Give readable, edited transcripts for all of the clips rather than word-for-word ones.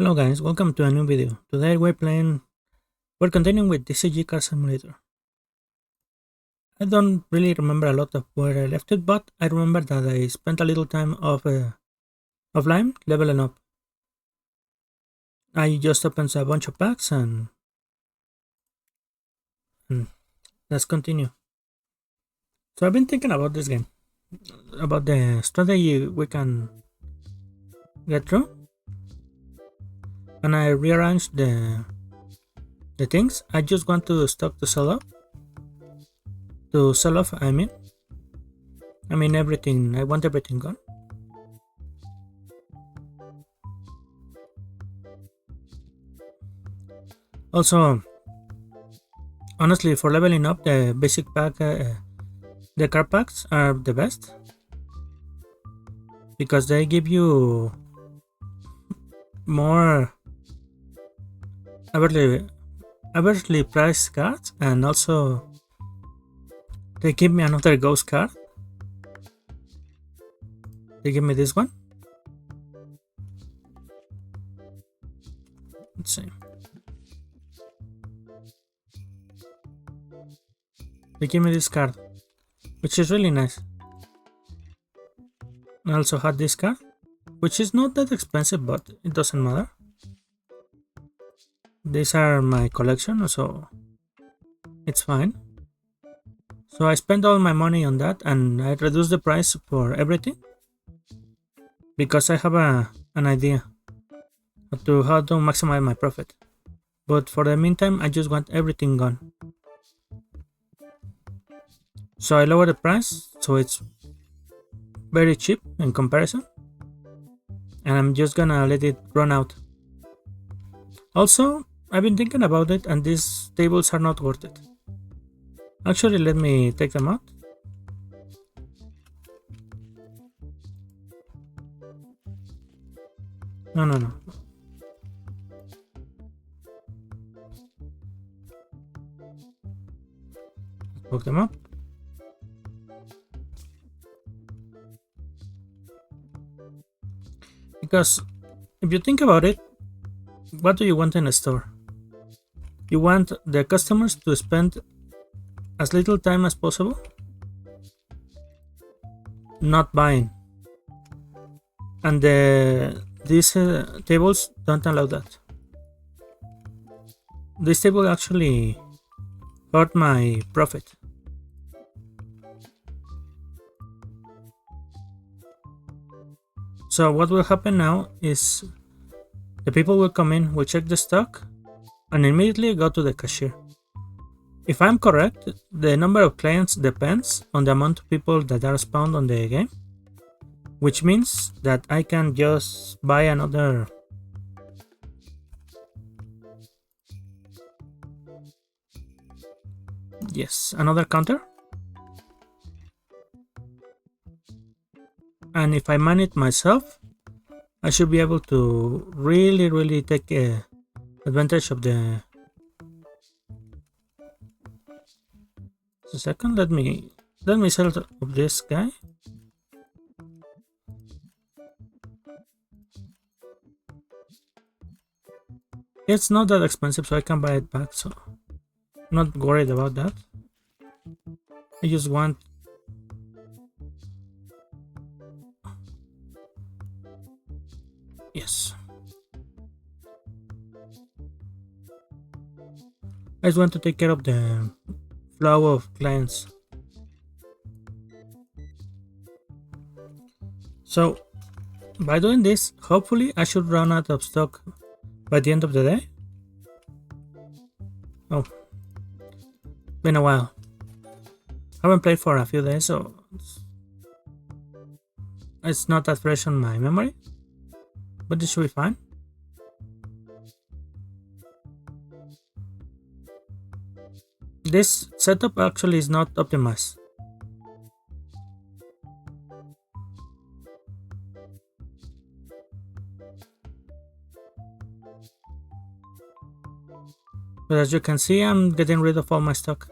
Hello guys, welcome to a new video. Today we're continuing with TCG Card Simulator. I don't really remember a lot of where I left it, but I remember that I spent a little time offline leveling up. I just opened a bunch of packs and let's continue. So I've been thinking about this game, about the strategy we can get through, and I rearranged the things. I just want to stock to sell off. I mean everything. I want everything gone. Also, honestly, for leveling up, the basic pack, the card packs are the best because they give you more averagely priced cards, and also they give me another ghost card. They give me this one. Let's see. They give me this card, which is really nice. I also had this card, which is not that expensive, but it doesn't matter. These are my collection, so it's fine. So I spent all my money on that, and I reduced the price for everything because I have an idea how to maximize my profit. But for the meantime, I just want everything gone. So I lower the price, so it's very cheap in comparison, and I'm just gonna let it run out. Also, I've been thinking about it, and these tables are not worth it. Actually, let me take them out. No. Hook them up. Because if you think about it, what do you want in a store? You want the customers to spend as little time as possible not buying, and these tables don't allow that. This table actually hurt my profit. So what will happen now is the people will come in, will check the stock, and immediately go to the cashier. If I'm correct, the number of clients depends on the amount of people that are spawned on the game, which means that I can just buy another counter, and if I man it myself, I should be able to really take advantage of the. Just a second, let me sell of this guy. It's not that expensive, so I can buy it back, so I'm not worried about that. I just want yes. I just want to take care of the flow of clients. So by doing this, hopefully I should run out of stock by the end of the day. Oh, been a while. Haven't played for a few days, so it's not that fresh on my memory, but this should be fine. This setup actually is not optimized. But as you can see, I'm getting rid of all my stock.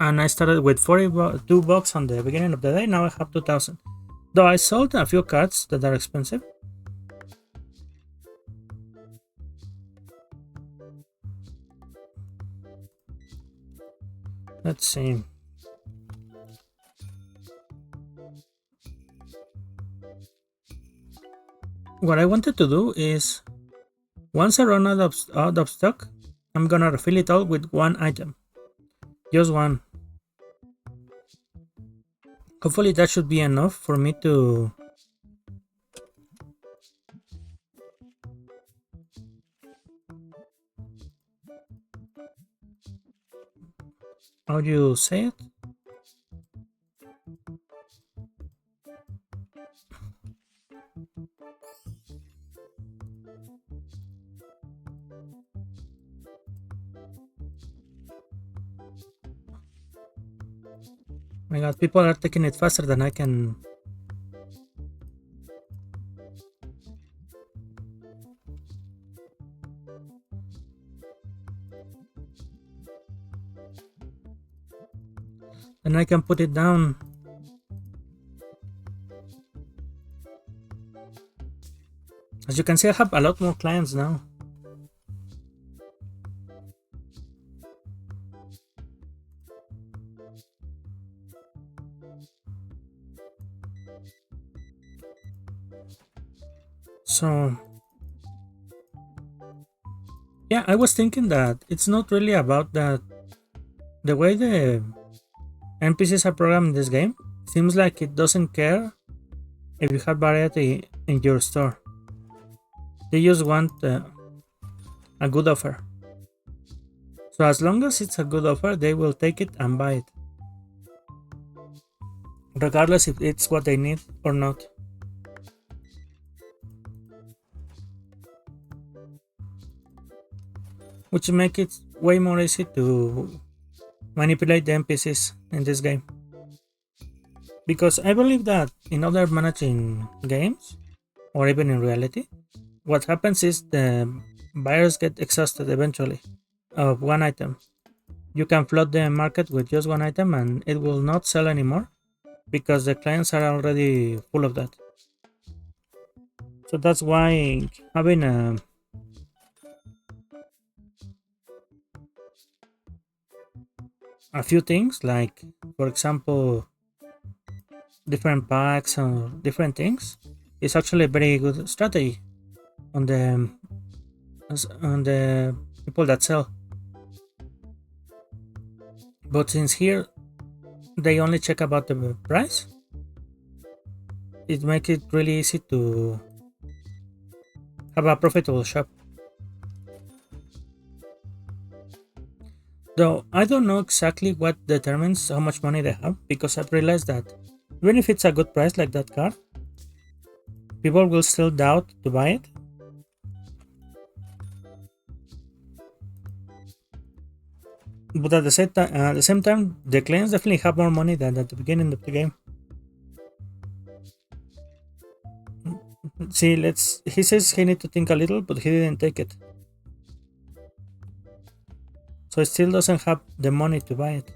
and I started with 42 bucks on the beginning of the day. Now I have 2,000. Though I sold a few cards that are expensive. Let's see. What I wanted to do is, once I run out of stock, I'm gonna refill it all with one item. Just one. Hopefully that should be enough for me to... How do you say it? My god, people are taking it faster than I can. And I can put it down. As you can see, I have a lot more clients now. So, yeah, I was thinking that it's not really about that. The way the NPCs are programmed in this game seems like it doesn't care if you have variety in your store. They just want a good offer. So as long as it's a good offer, they will take it and buy it, regardless if it's what they need or not. Which makes it way more easy to manipulate the NPCs in this game. Because I believe that in other managing games, or even in reality, what happens is the buyers get exhausted eventually of one item. You can flood the market with just one item and it will not sell anymore because the clients are already full of that. So that's why having a few things, like for example different packs or different things, is actually a very good strategy on the people that sell. But since here they only check about the price, it makes it really easy to have a profitable shop. Though I don't know exactly what determines how much money they have, because I've realized that even if it's a good price like that card, people will still doubt to buy it. But at the same time, the clients definitely have more money than at the beginning of the game. See, he says he need to think a little, but he didn't take it. So he still doesn't have the money to buy it.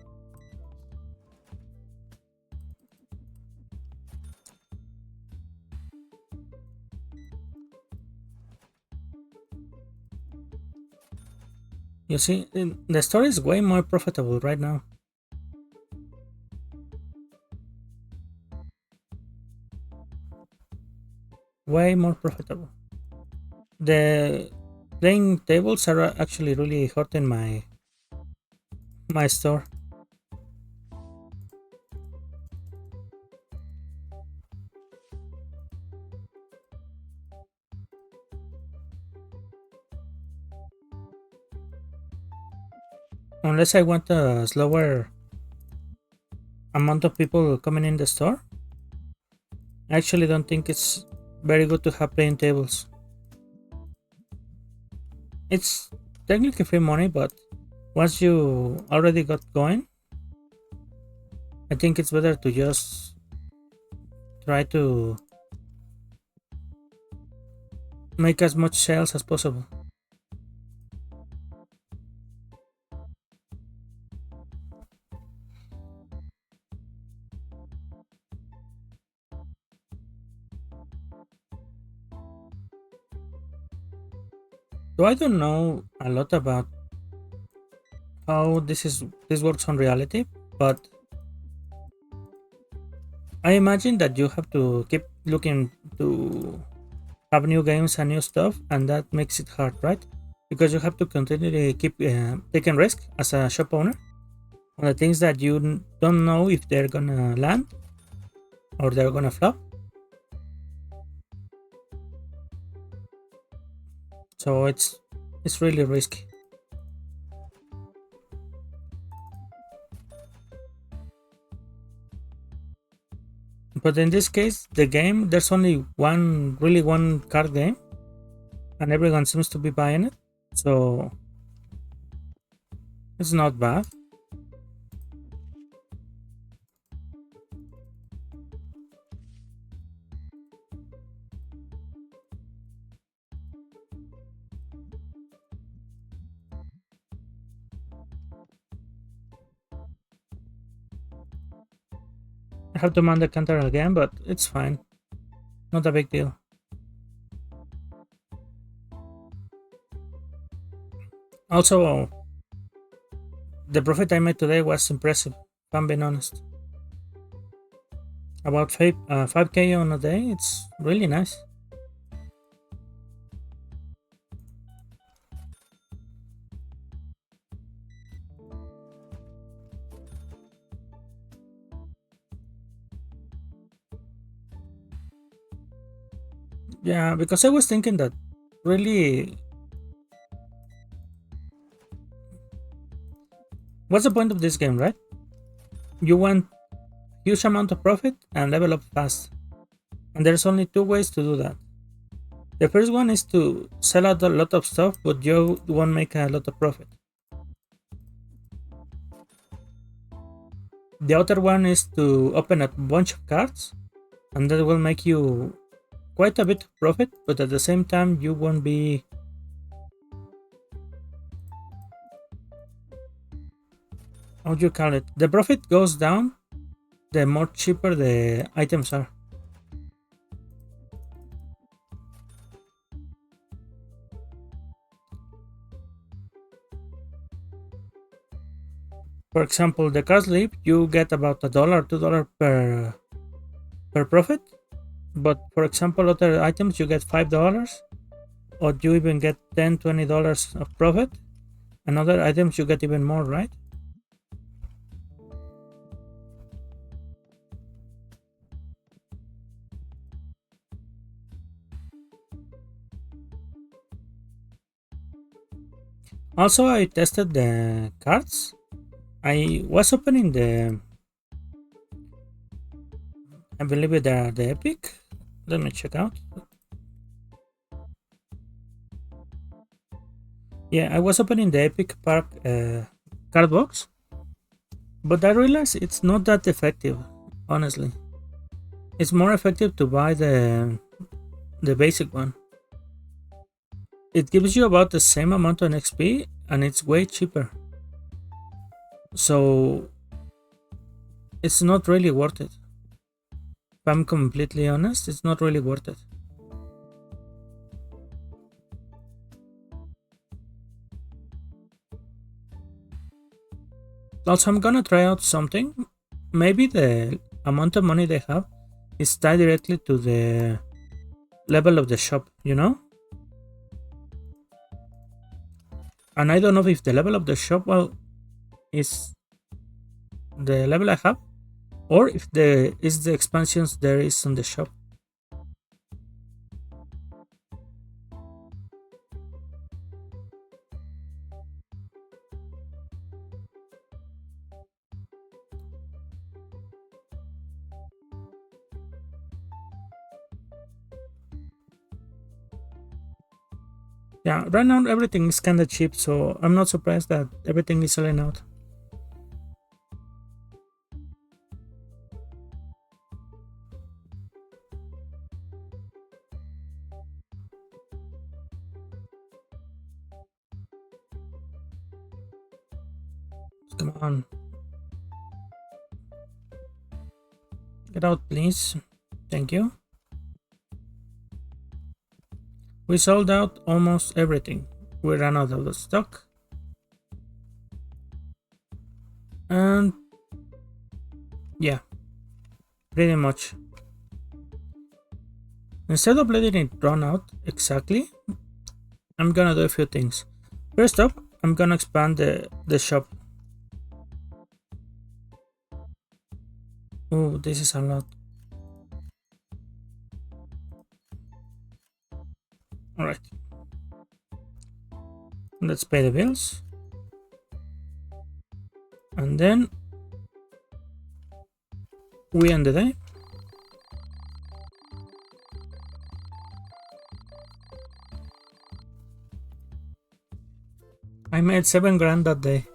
You see, the store is way more profitable right now. Way more profitable. The playing tables are actually really hurting my store. Unless I want a slower amount of people coming in the store, I actually don't think it's very good to have playing tables. It's technically free money, but once you already got going, I think it's better to just try to make as much sales as possible. So I don't know a lot about how this works on reality, but I imagine that you have to keep looking to have new games and new stuff, and that makes it hard, right? Because you have to continually keep taking risk as a shop owner on the things that you don't know if they're gonna land or they're gonna flop. So it's really risky. But in this case, the game there's only one card game, and everyone seems to be buying it, so it's not bad. I have to mount the counter again, but it's fine. Not a big deal. Also, the profit I made today was impressive, if I'm being honest. About 5K on a day, it's really nice. Yeah, because I was thinking that really, what's the point of this game, right? You want huge amount of profit and level up fast. And there's only two ways to do that. The first one is to sell out a lot of stuff, but you won't make a lot of profit. The other one is to open a bunch of cards, and that will make you quite a bit of profit, but at the same time, you won't be. How do you call it? The profit goes down the more cheaper the items are. For example, the card sleeve, you get about $1, $2 per profit. But for example, other items you get $5, or you even get $10, $20 of profit. And other items you get even more, right? Also, I tested the cards. I was opening I believe the epic. Let me check out. Yeah, I was opening the epic park card box, but I realized it's not that effective. Honestly, it's more effective to buy the basic one. It gives you about the same amount of XP and it's way cheaper. So it's not really worth it. If I'm completely honest, it's not really worth it. Also, I'm gonna try out something. Maybe the amount of money they have is tied directly to the level of the shop, you know? And I don't know if the level of the shop, well, is the level I have, or if the expansions there is on the shop. Yeah, right now everything is kinda cheap, so I'm not surprised that everything is selling out. Come on. Get out, please. Thank you. We sold out almost everything. we ran out of the stock. And yeah, pretty much. Instead of letting it run out exactly, I'm gonna do a few things. First up, I'm gonna expand the shop. Oh, this is a lot. Alright. Let's pay the bills. And then we end the day. I made 7 grand that day.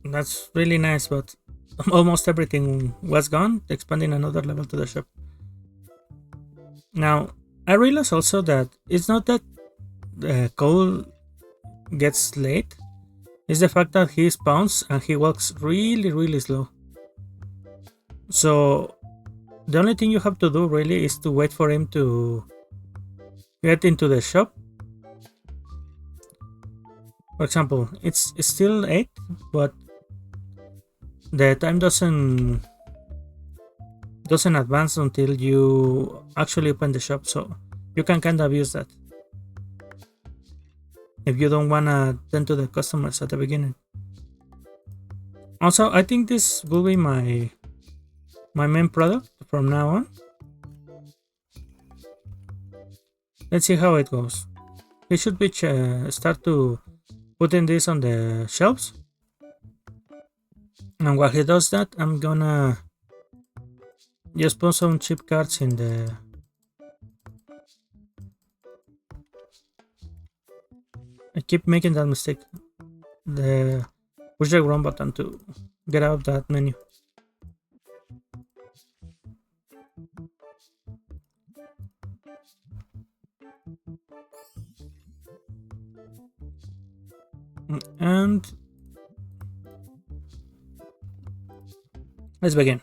That's really nice, but almost everything was gone, expanding another level to the shop. Now, I realize also that it's not that Cole gets late, it's the fact that he spawns and he walks really slow. So, the only thing you have to do really is to wait for him to get into the shop. For example, it's still 8, but the time doesn't advance until you actually open the shop, so you can kind of use that if you don't wanna tend to the customers at the beginning. Also, I think this will be my main product from now on. Let's see how it goes. He should be start to putting this on the shelves, and while he does that, I'm gonna just put some cheap cards in the I keep making that mistake. Push the wrong button to get out of that menu. And let's begin.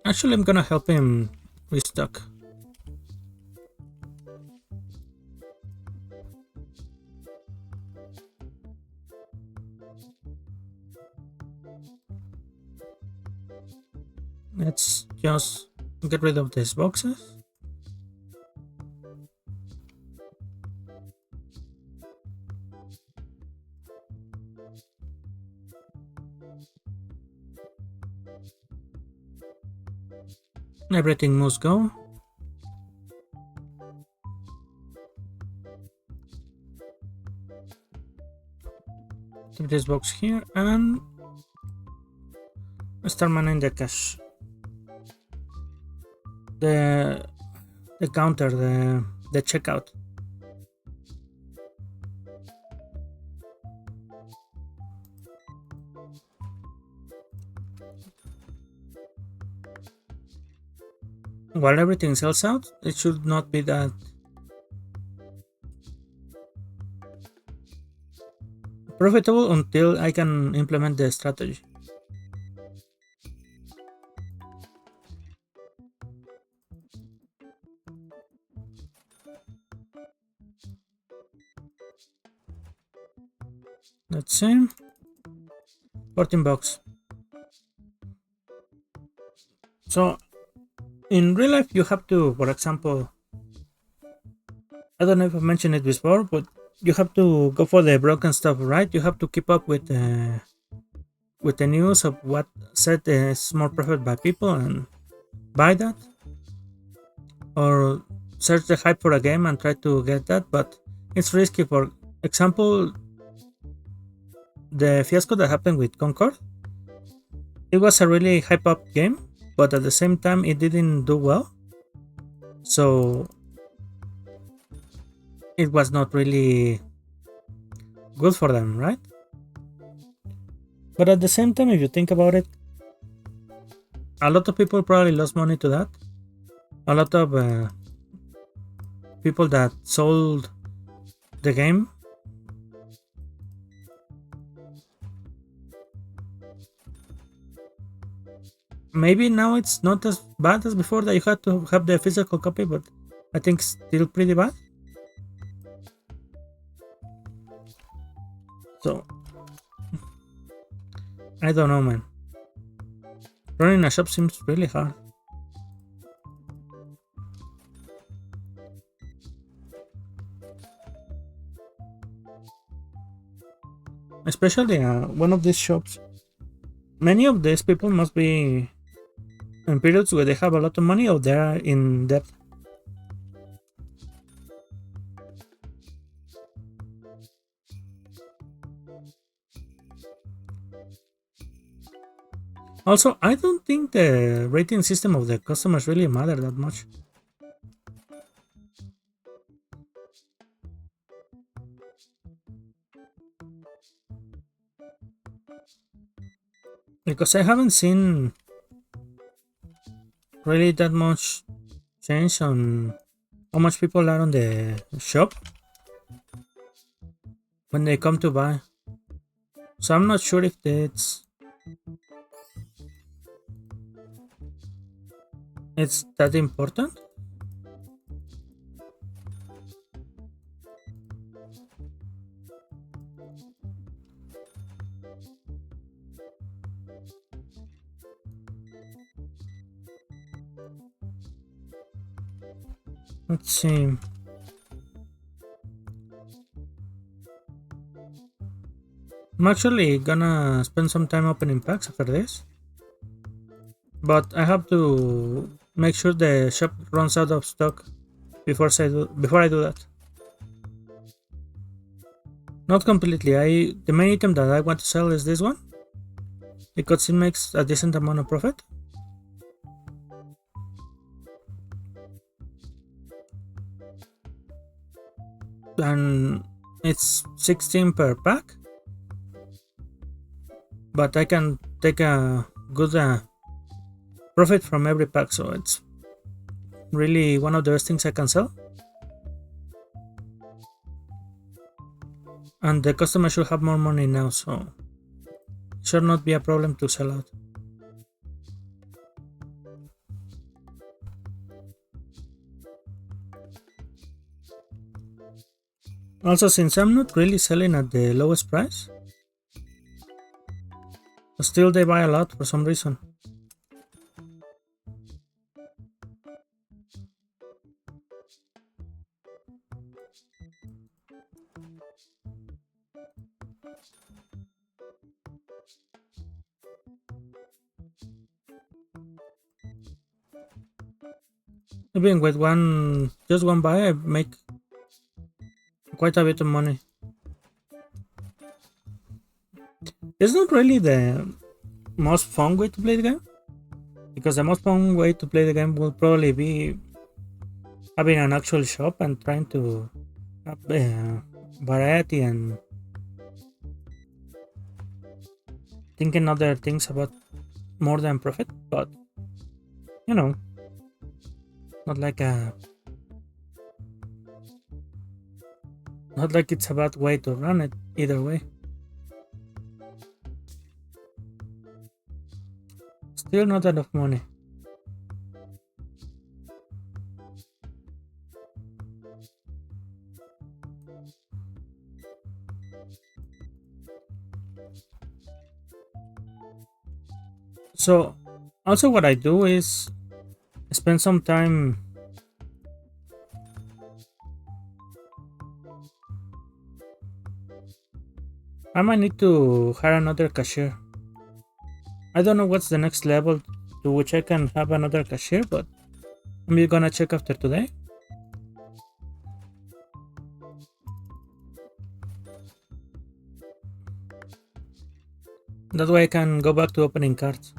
Actually, I'm gonna help him restock. Let's just get rid of these boxes. Everything must go. Keep this box here and start managing the cash. The counter, the checkout. While everything sells out, it should not be that profitable until I can implement the strategy. Let's see. 14 bucks. So in real life you have to, for example, I don't know if I mentioned it before, but you have to go for the broken stuff, right? You have to keep up with the news of what set is more preferred by people and buy that, or search the hype for a game and try to get that, but it's risky. For example, the fiasco that happened with Concord, it was a really hype up game, but at the same time it didn't do well, so it was not really good for them, right? But at the same time, if you think about it, a lot of people probably lost money to that. A lot of people that sold the game maybe now it's not as bad as before that you had to have the physical copy, but I think still pretty bad. So I don't know, man. Running a shop seems really hard. Especially one of these shops. Many of these people must be in periods where they have a lot of money or they are in debt. Also, I don't think the rating system of the customers really matter that much. Because I haven't seen really that much change on how much people are on the shop when they come to buy. So I'm not sure if it's that important. Let's see. I'm actually gonna spend some time opening packs after this, but I have to make sure the shop runs out of stock before I do that. Not completely. The main item that I want to sell is this one because it makes a decent amount of profit. And it's 16 per pack, but I can take a good profit from every pack, so it's really one of the best things I can sell. And the customer should have more money now, so it should not be a problem to sell out. Also, since I'm not really selling at the lowest price, still they buy a lot for some reason. Even with just one buy, I make quite a bit of money. It's not really the most fun way to play the game, because the most fun way to play the game will probably be having an actual shop and trying to have variety and thinking other things about more than profit. But you know, not like a not like it's a bad way to run it either way. Still not enough money. So also what I do is spend some time I might need to hire another cashier. I don't know what's the next level to which I can have another cashier, but I'm gonna check after today. That way I can go back to opening cards.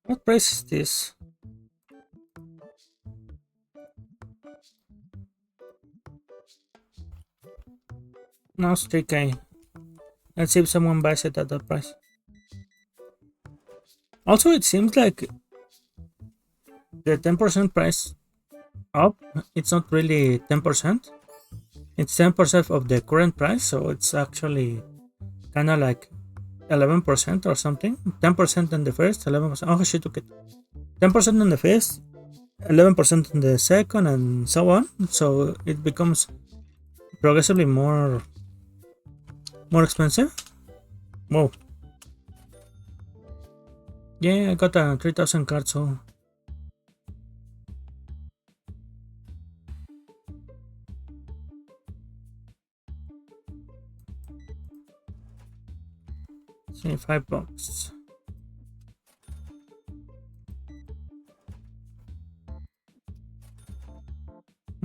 What price is this? No, it's 3K. Let's see if someone buys it at that price. Also, it seems like the 10% price up, it's not really 10%. It's 10% of the current price, so it's actually kind of like 11% or something. 10% on the first, 11%. Oh, she took it. 10% on the first, 11% on the second, and so on. So it becomes progressively more expensive. Whoa. Yeah, I got a 3,000 card, so see, $5.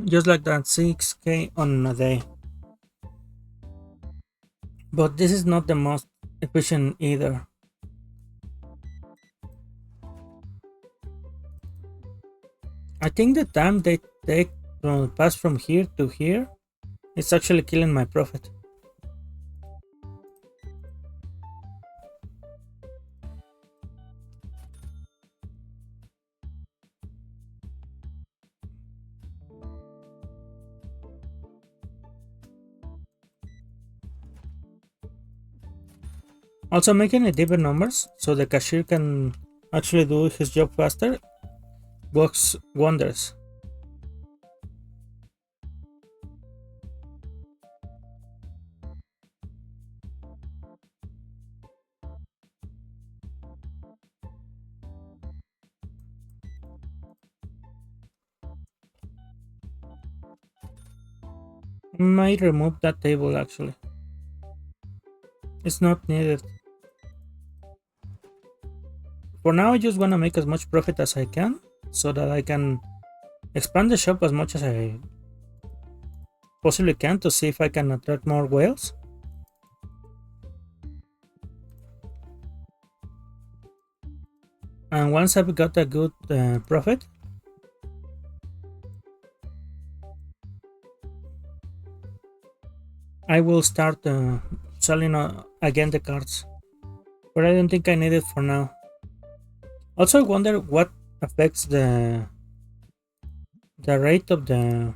Just like that, 6K on a day. But this is not the most efficient either. I think the time they take to pass from here to here is actually killing my profit. Also, making it even numbers so the cashier can actually do his job faster works wonders. Might remove that table actually. It's not needed. For now, I just want to make as much profit as I can so that I can expand the shop as much as I possibly can to see if I can attract more whales. And once I've got a good profit, I will start selling again the cards. But I don't think I need it for now. Also, I wonder what affects the rate of the.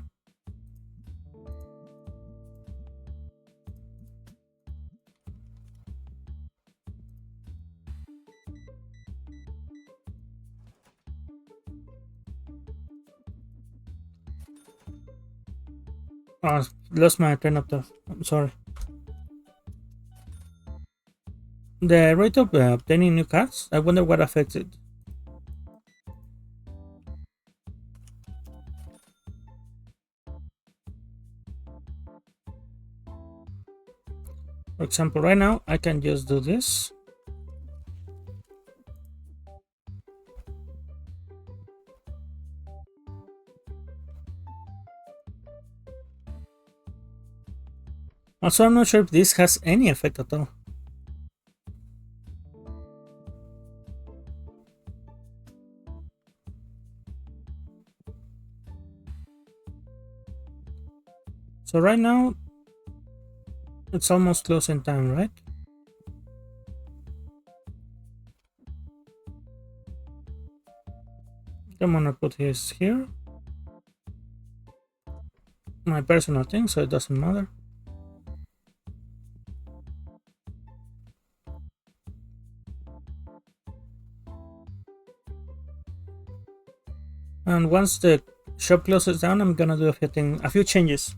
Lost my train of thought. I'm sorry. The rate of obtaining new cards. I wonder what affects it. For example, right now I can just do this. Also, I'm not sure if this has any effect at all. So right now it's almost closing time, right? I'm gonna put his here. My personal thing, so it doesn't matter. And once the shop closes down, I'm gonna do a few changes.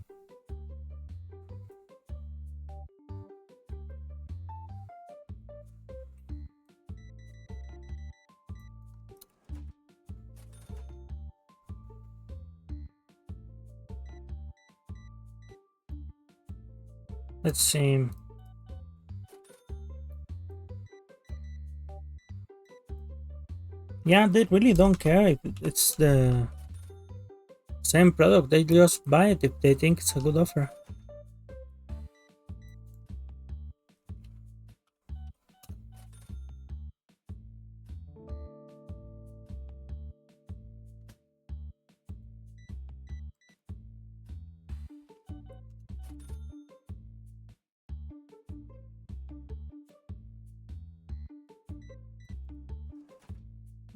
Let's see. Yeah, they really don't care if it's the same product. They just buy it if they think it's a good offer.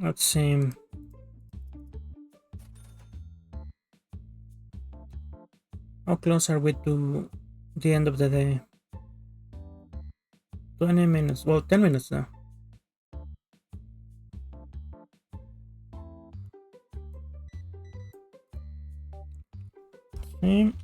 Let's see. How close are we to the end of the day? 20 minutes. Well, 10 minutes now. See?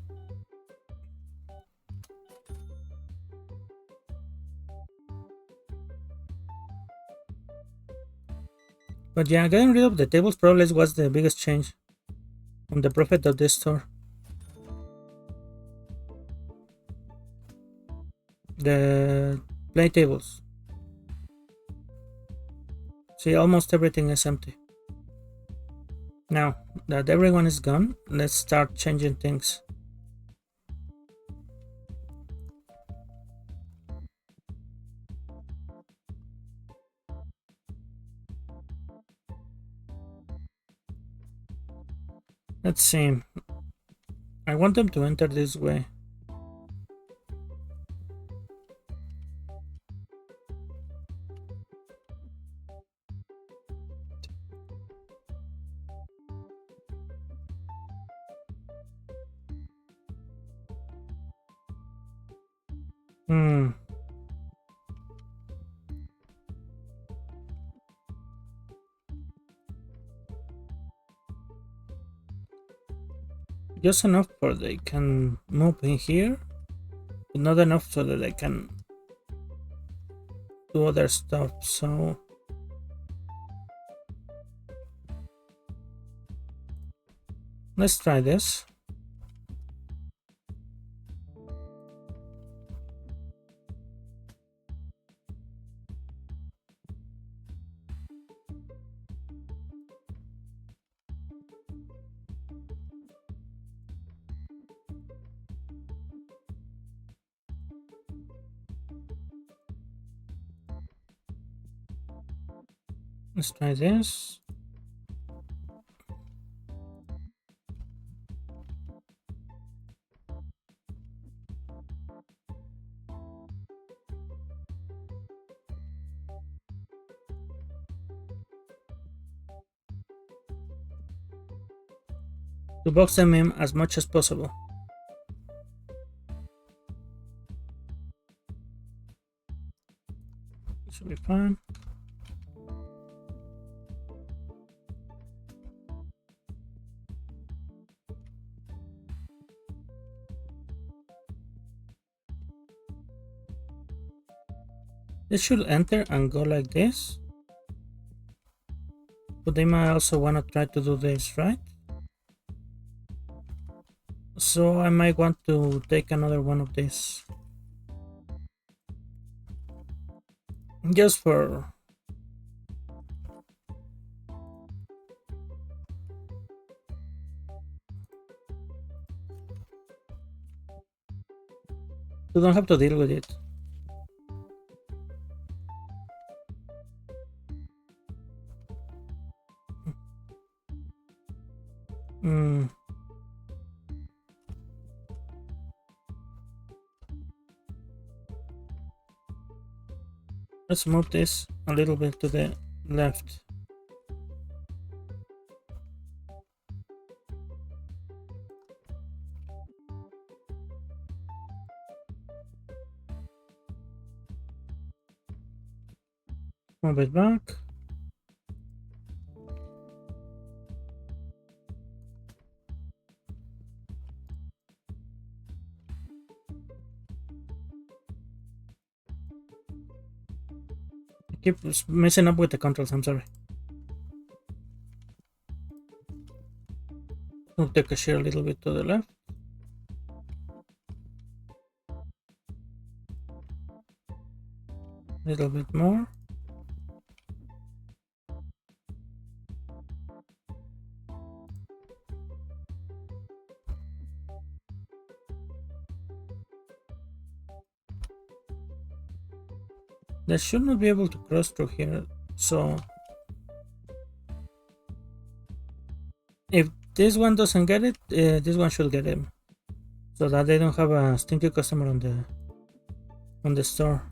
But yeah, getting rid of the tables probably was the biggest change on the profit of this store. The play tables. See, almost everything is empty. Now that everyone is gone, let's start changing things. Let's see. I want them to enter this way. Hmm. Just enough for they can move in here, but not enough so that they can do other stuff. So let's try this. Let's try this. To box them in as much as possible. Should be fine. This should enter and go like this. But they might also want to try to do this, right? So I might want to take another one of these. Just for... you don't have to deal with it. Let's move this a little bit to the left. Move it back. I keep messing up with the controls, I'm sorry. Move the cashier a little bit to the left. A little bit more. They should not be able to cross through here, so if this one doesn't get it, this one should get him, so that they don't have a stinky customer on the store.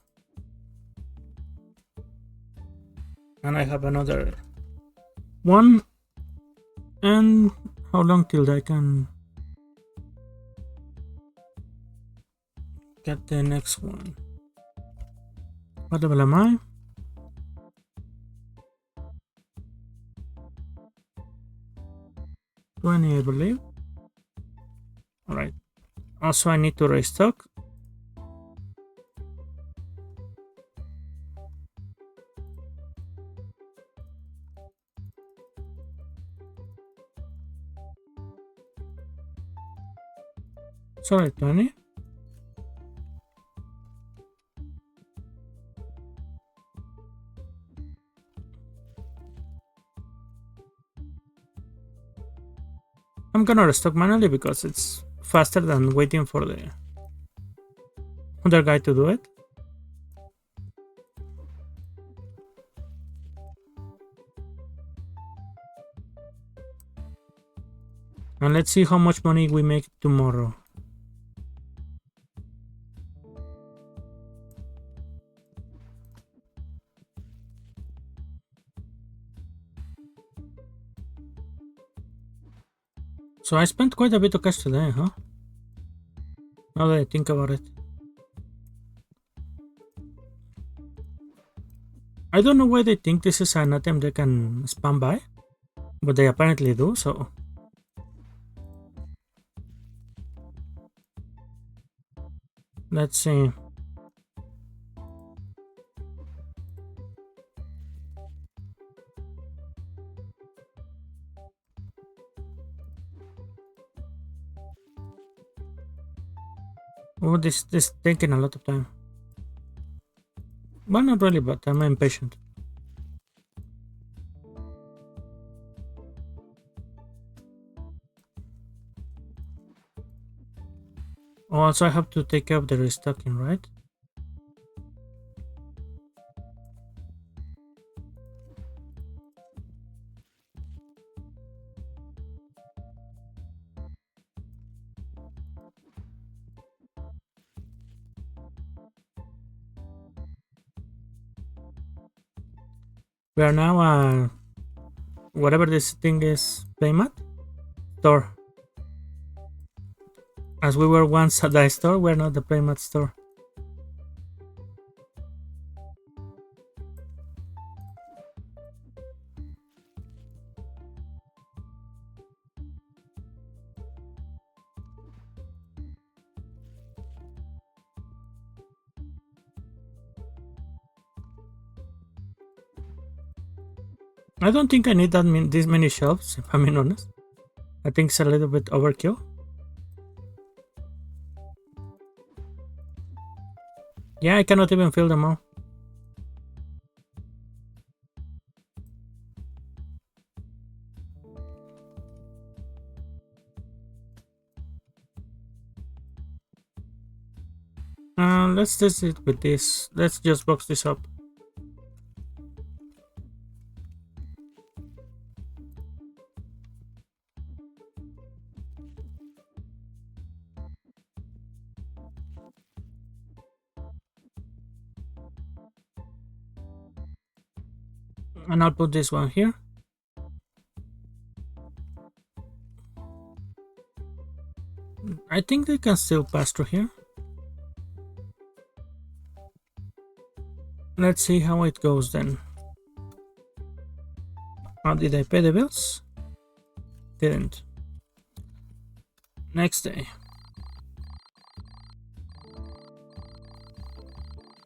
And I have another one. And how long till I can get the next one? What level am I? 20, I believe. Alright. Also, I need to restock. Sorry, 20. I'm gonna restock manually because it's faster than waiting for the other guy to do it. And let's see how much money we make tomorrow. So I spent quite a bit of cash today, huh? Now that I think about it. I don't know why they think this is an item they can spam by, but they apparently do, so... Let's see. Oh, this is taking a lot of time. Well, not really, but I'm impatient. Oh, also I have to take care of the restocking, right? We are now whatever this thing is, playmat store. As we were once at the store, we're not the playmat store. I don't think I need this many shelves, if I'm being honest. I think it's a little bit overkill. Yeah, I cannot even fill them all. Let's test it with this. Let's just box this up. And I'll put this one here. I think they can still pass through here. Let's see how it goes then. Did I pay the bills? Didn't. Next day.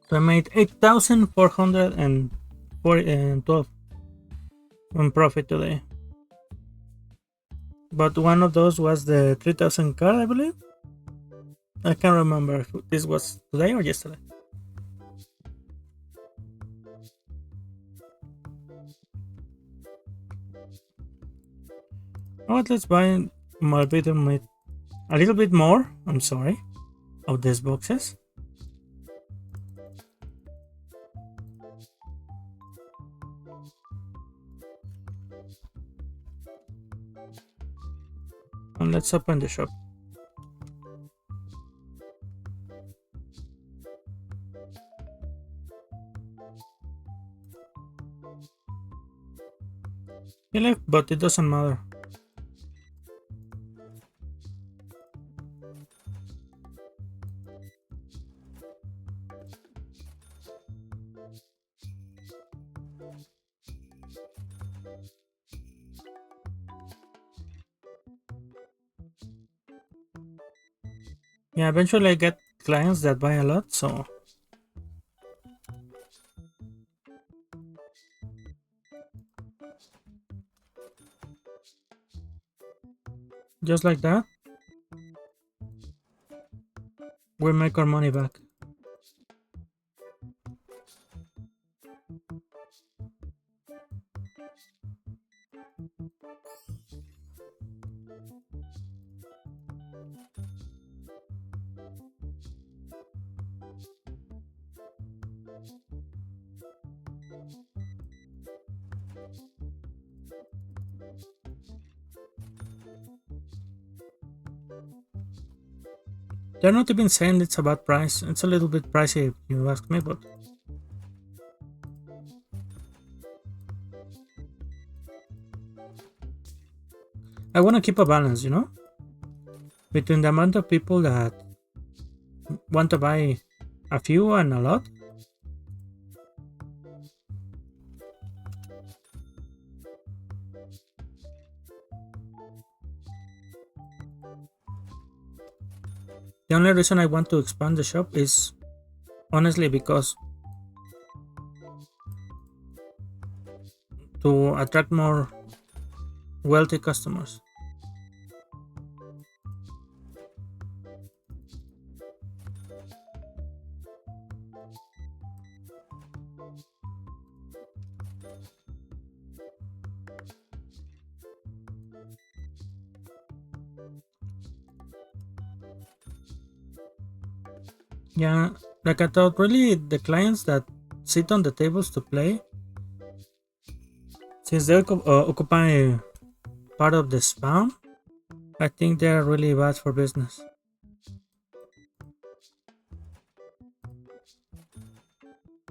So I made 8,412 on profit today. But one of those was the 3,000 card, I believe. I can't remember if this was today or yesterday. Alright, let's buy a little bit more, I'm sorry, of these boxes. And let's open the shop. He left, but it doesn't matter. Yeah, eventually I get clients that buy a lot, so just like that, we make our money back. They're not even saying it's a bad price. It's a little bit pricey if you ask me, but I want to keep a balance, between the amount of people that want to buy a few and a lot. The only reason I want to expand the shop is honestly because to attract more wealthy customers. Yeah, like I thought, really, the clients that sit on the tables to play, since they occupy part of the spam, I think they're really bad for business.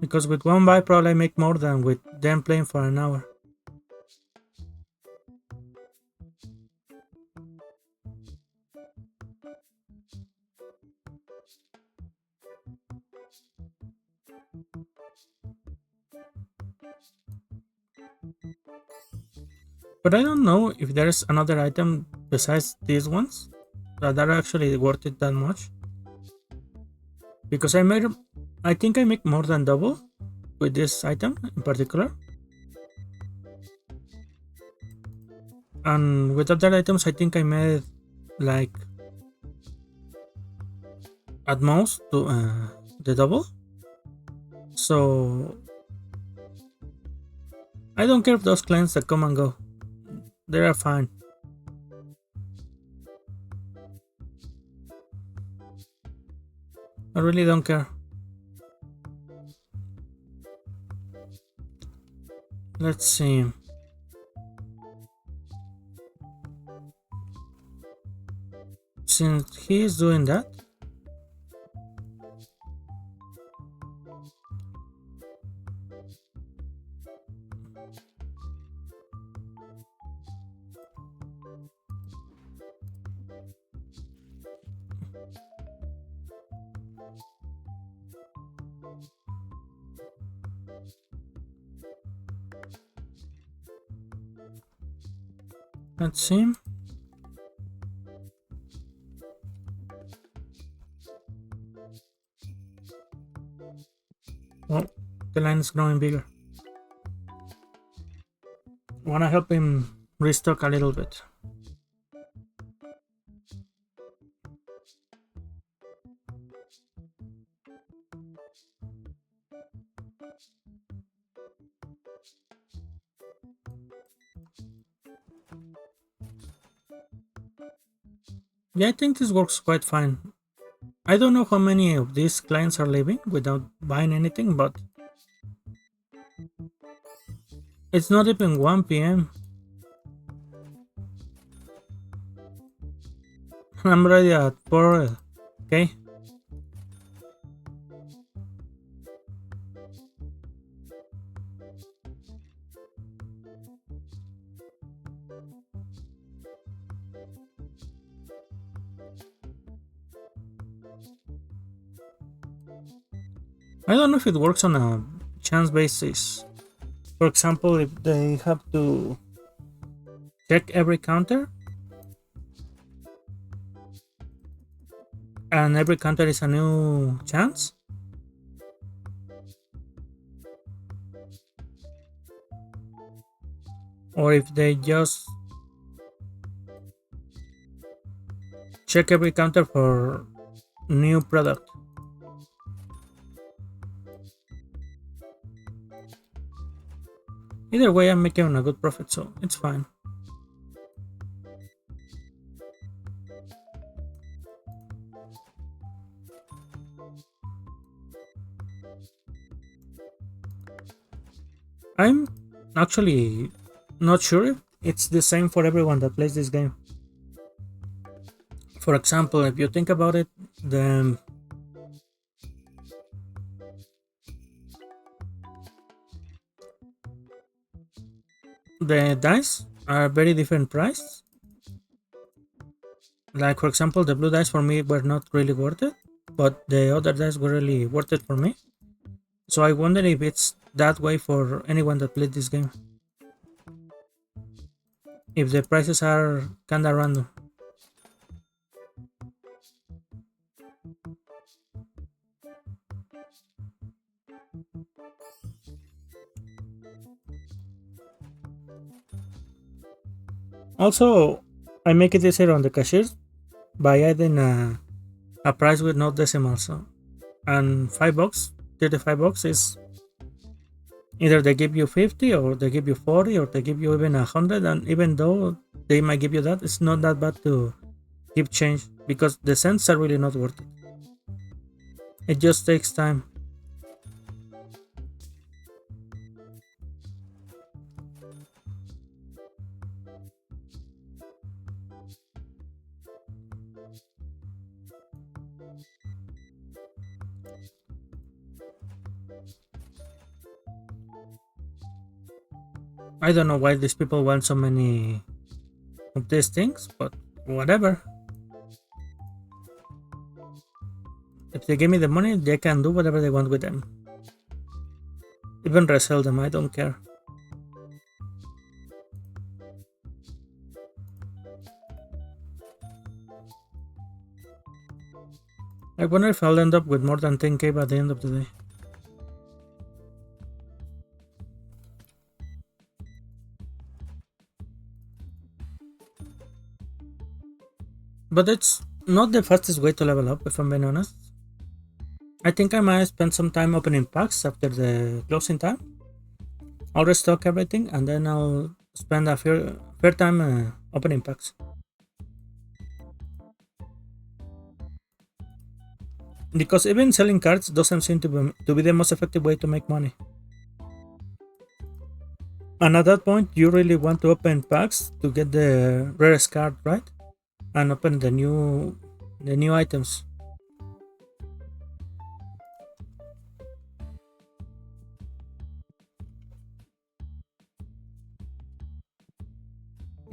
Because with one buy, probably I make more than with them playing for an hour. But I don't know if there's another item besides these ones that are actually worth it that much. Because I think I make more than double with this item in particular. And with other items, I think I made like at most the double. So I don't care if those clients that come and go, they are fine. I really don't care. Let's see. Since he is doing that, let's see. Oh, the line is growing bigger. Wanna help him restock a little bit. Yeah, I think this works quite fine. I don't know how many of these clients are leaving without buying anything, but it's not even 1 p.m. I'm already at 4. Okay. I don't know if it works on a chance basis. For example, if they have to check every counter and every counter is a new chance, or if they just check every counter for new product. Either way, I'm making a good profit, so it's fine. I'm actually not sure if it's the same for everyone that plays this game. For example, if you think about it, the dice are very different priced. Like for example, the blue dice for me were not really worth it, but the other dice were really worth it for me. So I wonder if it's that way for anyone that played this game. If the prices are kinda random. Also, I make it easier on the cashiers by adding a price with no decimals. So, and $5, $35 is either they give you 50 or they give you 40 or they give you even 100. And even though they might give you that, it's not that bad to keep change because the cents are really not worth it. It just takes time. I don't know why these people want so many of these things, but whatever. If they give me the money, they can do whatever they want with them. Even resell them, I don't care. I wonder if I'll end up with more than 10k by the end of the day. But it's not the fastest way to level up, if I'm being honest. I think I might spend some time opening packs after the closing time. I'll restock everything and then I'll spend a fair time opening packs. Because even selling cards doesn't seem to be the most effective way to make money. And at that point, you really want to open packs to get the rarest card, right? And open the new items.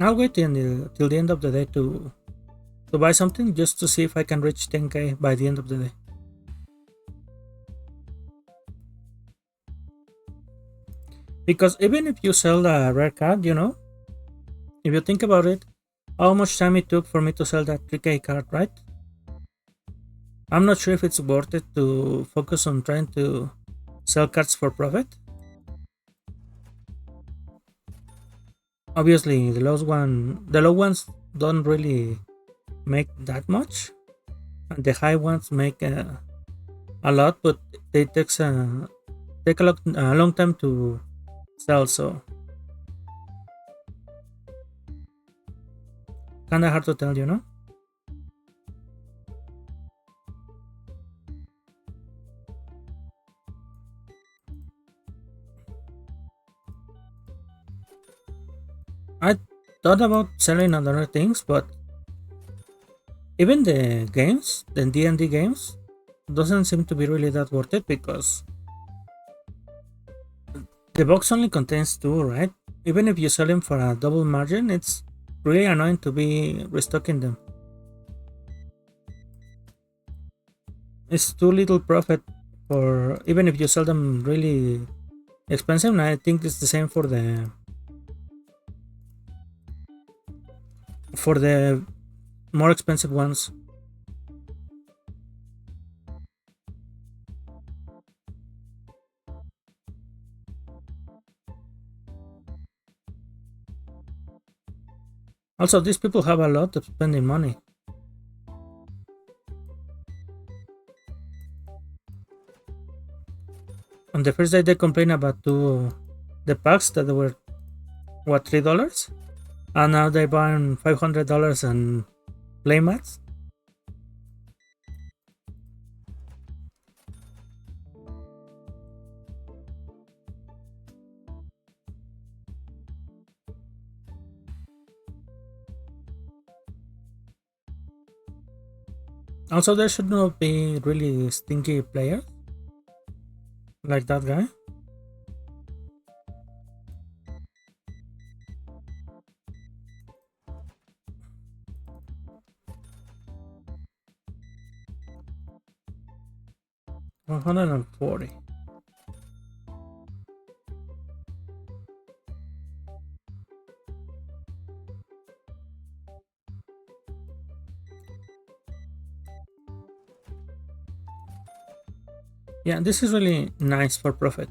I'll wait till the end of the day to buy something just to see if I can reach 10k by the end of the day. Because even if you sell a rare card, if you think about it, how much time it took for me to sell that 3k card, right? I'm not sure if it's worth it to focus on trying to sell cards for profit. Obviously, the low ones don't really make that much, and the high ones make a lot, but they take a long time to sell, so kind of hard to tell, I thought about selling other things, but even the games, the D&D games, doesn't seem to be really that worth it because the box only contains 2, right? Even if you sell them for a double margin, it's really annoying to be restocking them. it's too little profit for even if you sell them really expensive. And I think it's the same for the more expensive ones. Also, these people have a lot of spending money. On the first day, they complained about the packs that were what $3, and now they're buying $500 and playmats. Also, there should not be really stinky players like that guy. $140. Yeah, this is really nice for profit.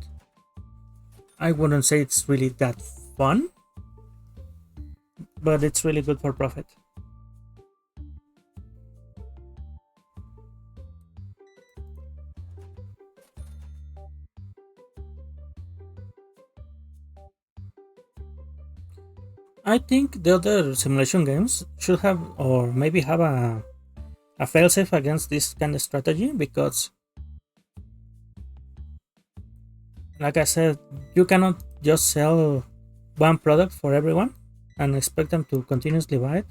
I wouldn't say it's really that fun, but it's really good for profit. I think the other simulation games should have, or maybe have a failsafe against this kind of strategy because, like I said, you cannot just sell one product for everyone and expect them to continuously buy it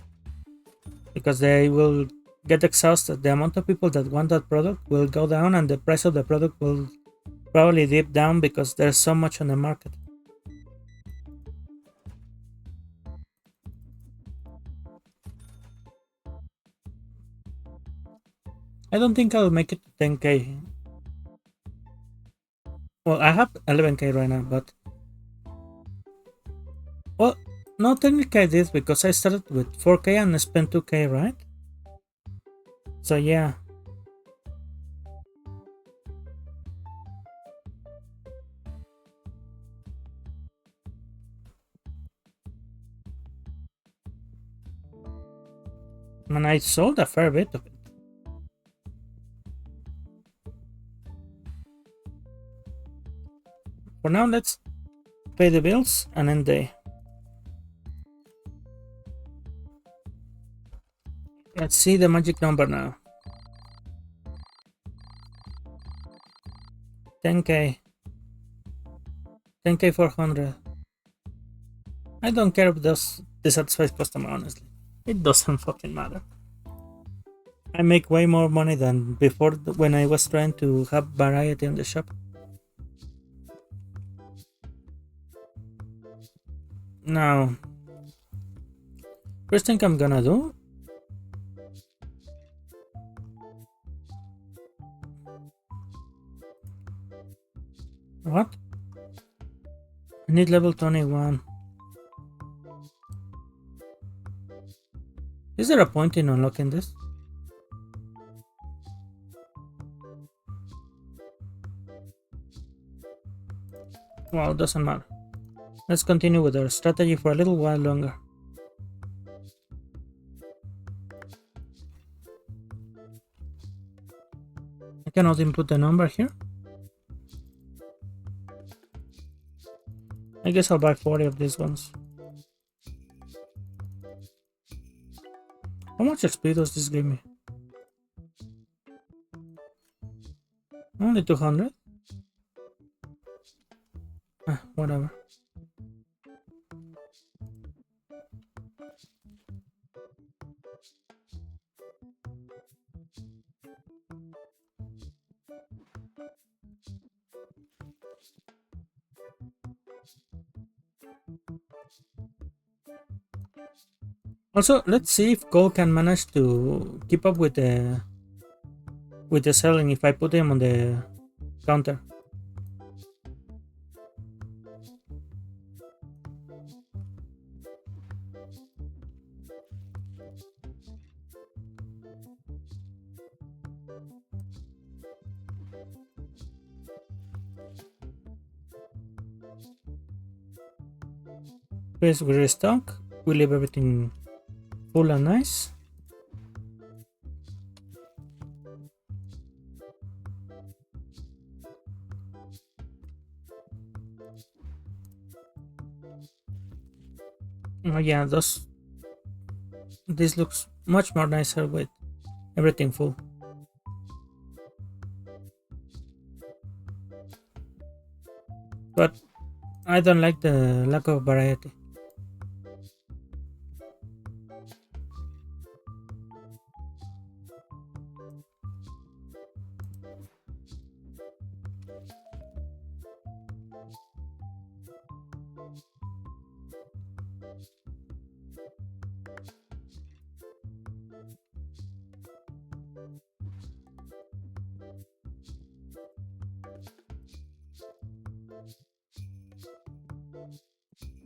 because they will get exhausted. The amount of people that want that product will go down and the price of the product will probably dip down because there's so much on the market. I don't think I'll make it to 10k. Well, I have 11k right now, but well, no, technically I did because I started with 4k and spent 2k, right? So yeah, and I sold a fair bit of it. For now, let's pay the bills and end day. Let's see the magic number now. 10k. 10k 400. I don't care if those dissatisfied customer, honestly. It doesn't fucking matter. I make way more money than before when I was trying to have variety in the shop. Now, first thing I'm gonna do. What? I need level 21. Is there a point in unlocking this? Well, it doesn't matter. Let's continue with our strategy for a little while longer. I cannot input the number here. I guess I'll buy 40 of these ones. How much XP does this give me? Only 200? Whatever. Also, let's see if Cole can manage to keep up with the with the selling if I put them on the counter. First we restock, we leave everything full and nice. Oh yeah, this looks much more nicer with everything full. But I don't like the lack of variety.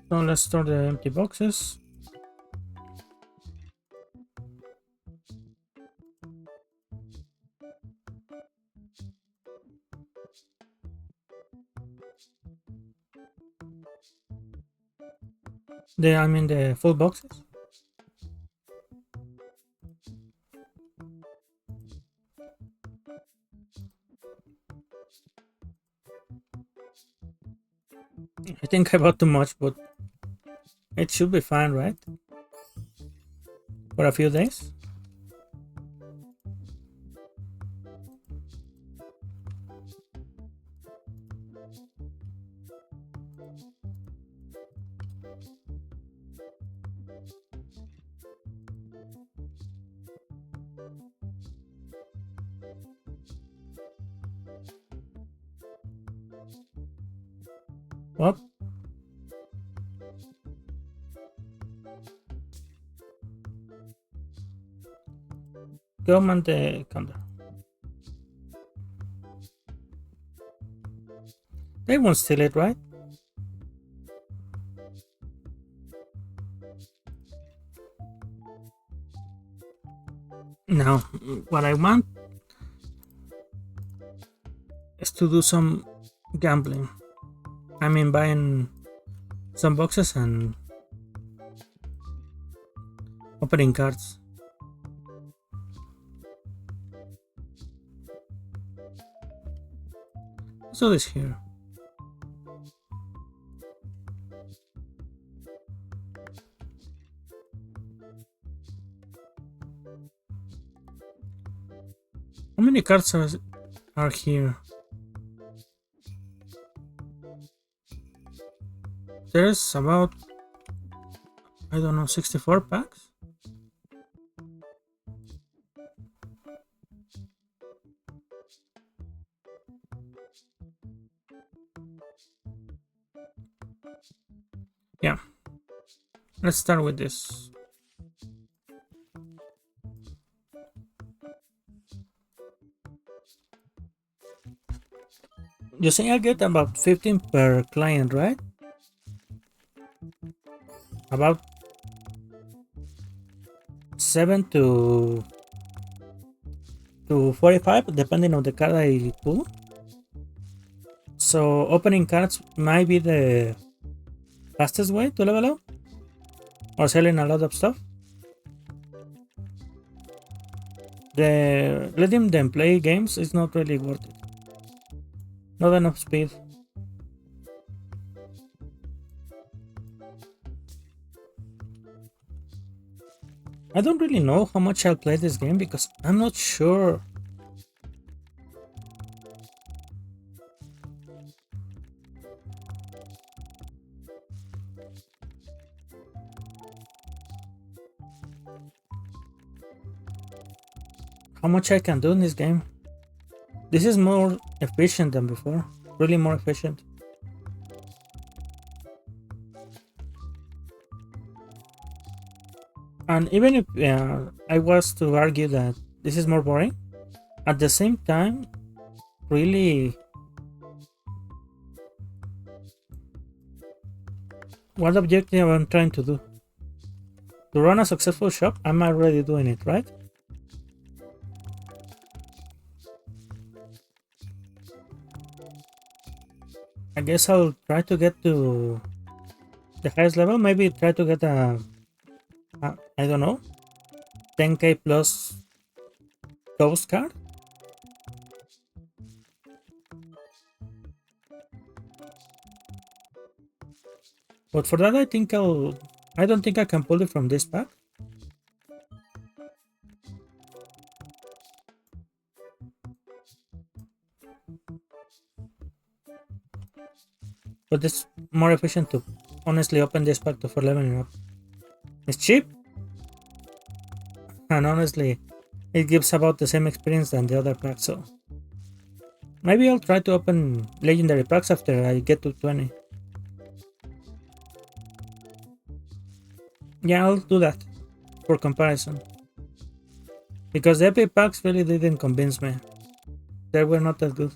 So let's store the empty boxes. I mean the full boxes. I think I bought too much, but it should be fine, right? For a few days. Well, go on the counter. They won't steal it, right? Now, what I want is to do some gambling. I mean, buying some boxes and opening cards. So this here. How many cards are here? There's about, I don't know, 64 packs? Yeah. Let's start with this. You say I get about 15 per client, right? About 7 to 45 depending on the card I pull. So opening cards might be the fastest way to level up, or selling a lot of stuff. Letting them play games is not really worth it. Not enough speed. I don't really know how much I'll play this game because I'm not sure. How much I can do in this game. This is more efficient than before. Really more efficient. And even if I was to argue that this is more boring, At the same time, really, what objective I'm trying to do? To run a successful shop? I'm already doing it, right? I guess I'll try to get to the highest level. Maybe try to get a I don't know, 10k plus ghost card. But for that, I don't think I can pull it from this pack. But it's more efficient to honestly open this pack to for leveling up. It's cheap, and honestly, it gives about the same experience than the other packs. So maybe I'll try to open legendary packs after I get to 20. Yeah, I'll do that for comparison. Because the epic packs really didn't convince me. They were not that good.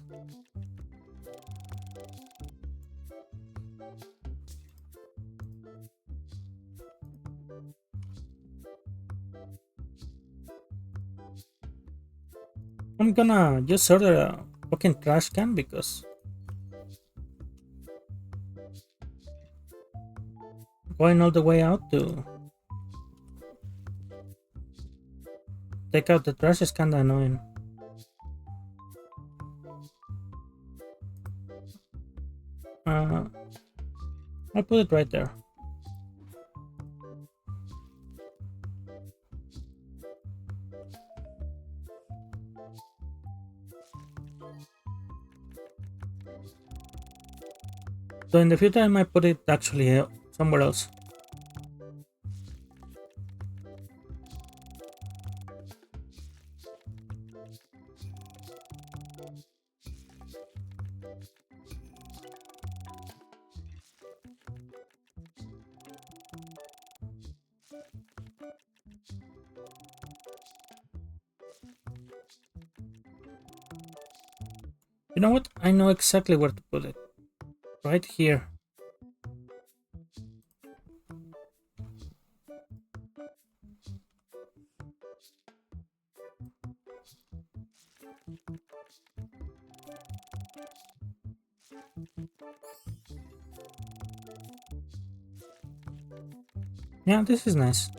I'm gonna just order a fucking trash can because going all the way out to take out the trash is kinda annoying. I'll put it right there. So in the future I might put it actually somewhere else. You know what? I know exactly where to put it. Right here. Yeah, this is nice.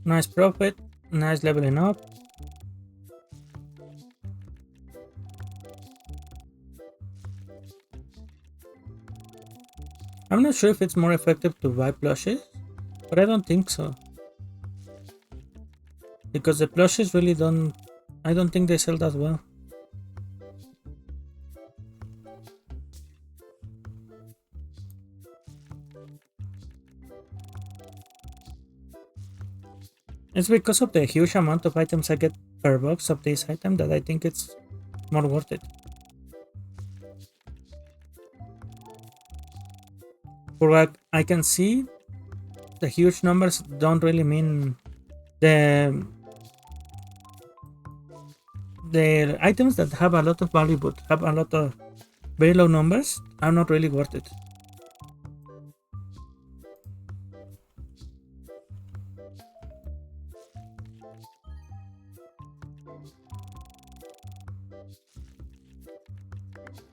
Nice profit, nice leveling up. I'm not sure if it's more effective to buy plushes, but I don't think so. Because the plushes really I don't think they sell that well. It's because of the huge amount of items I get per box of this item that I think it's more worth it. For what I can see, the huge numbers don't really mean the items that have a lot of value but have a lot of very low numbers are not really worth it.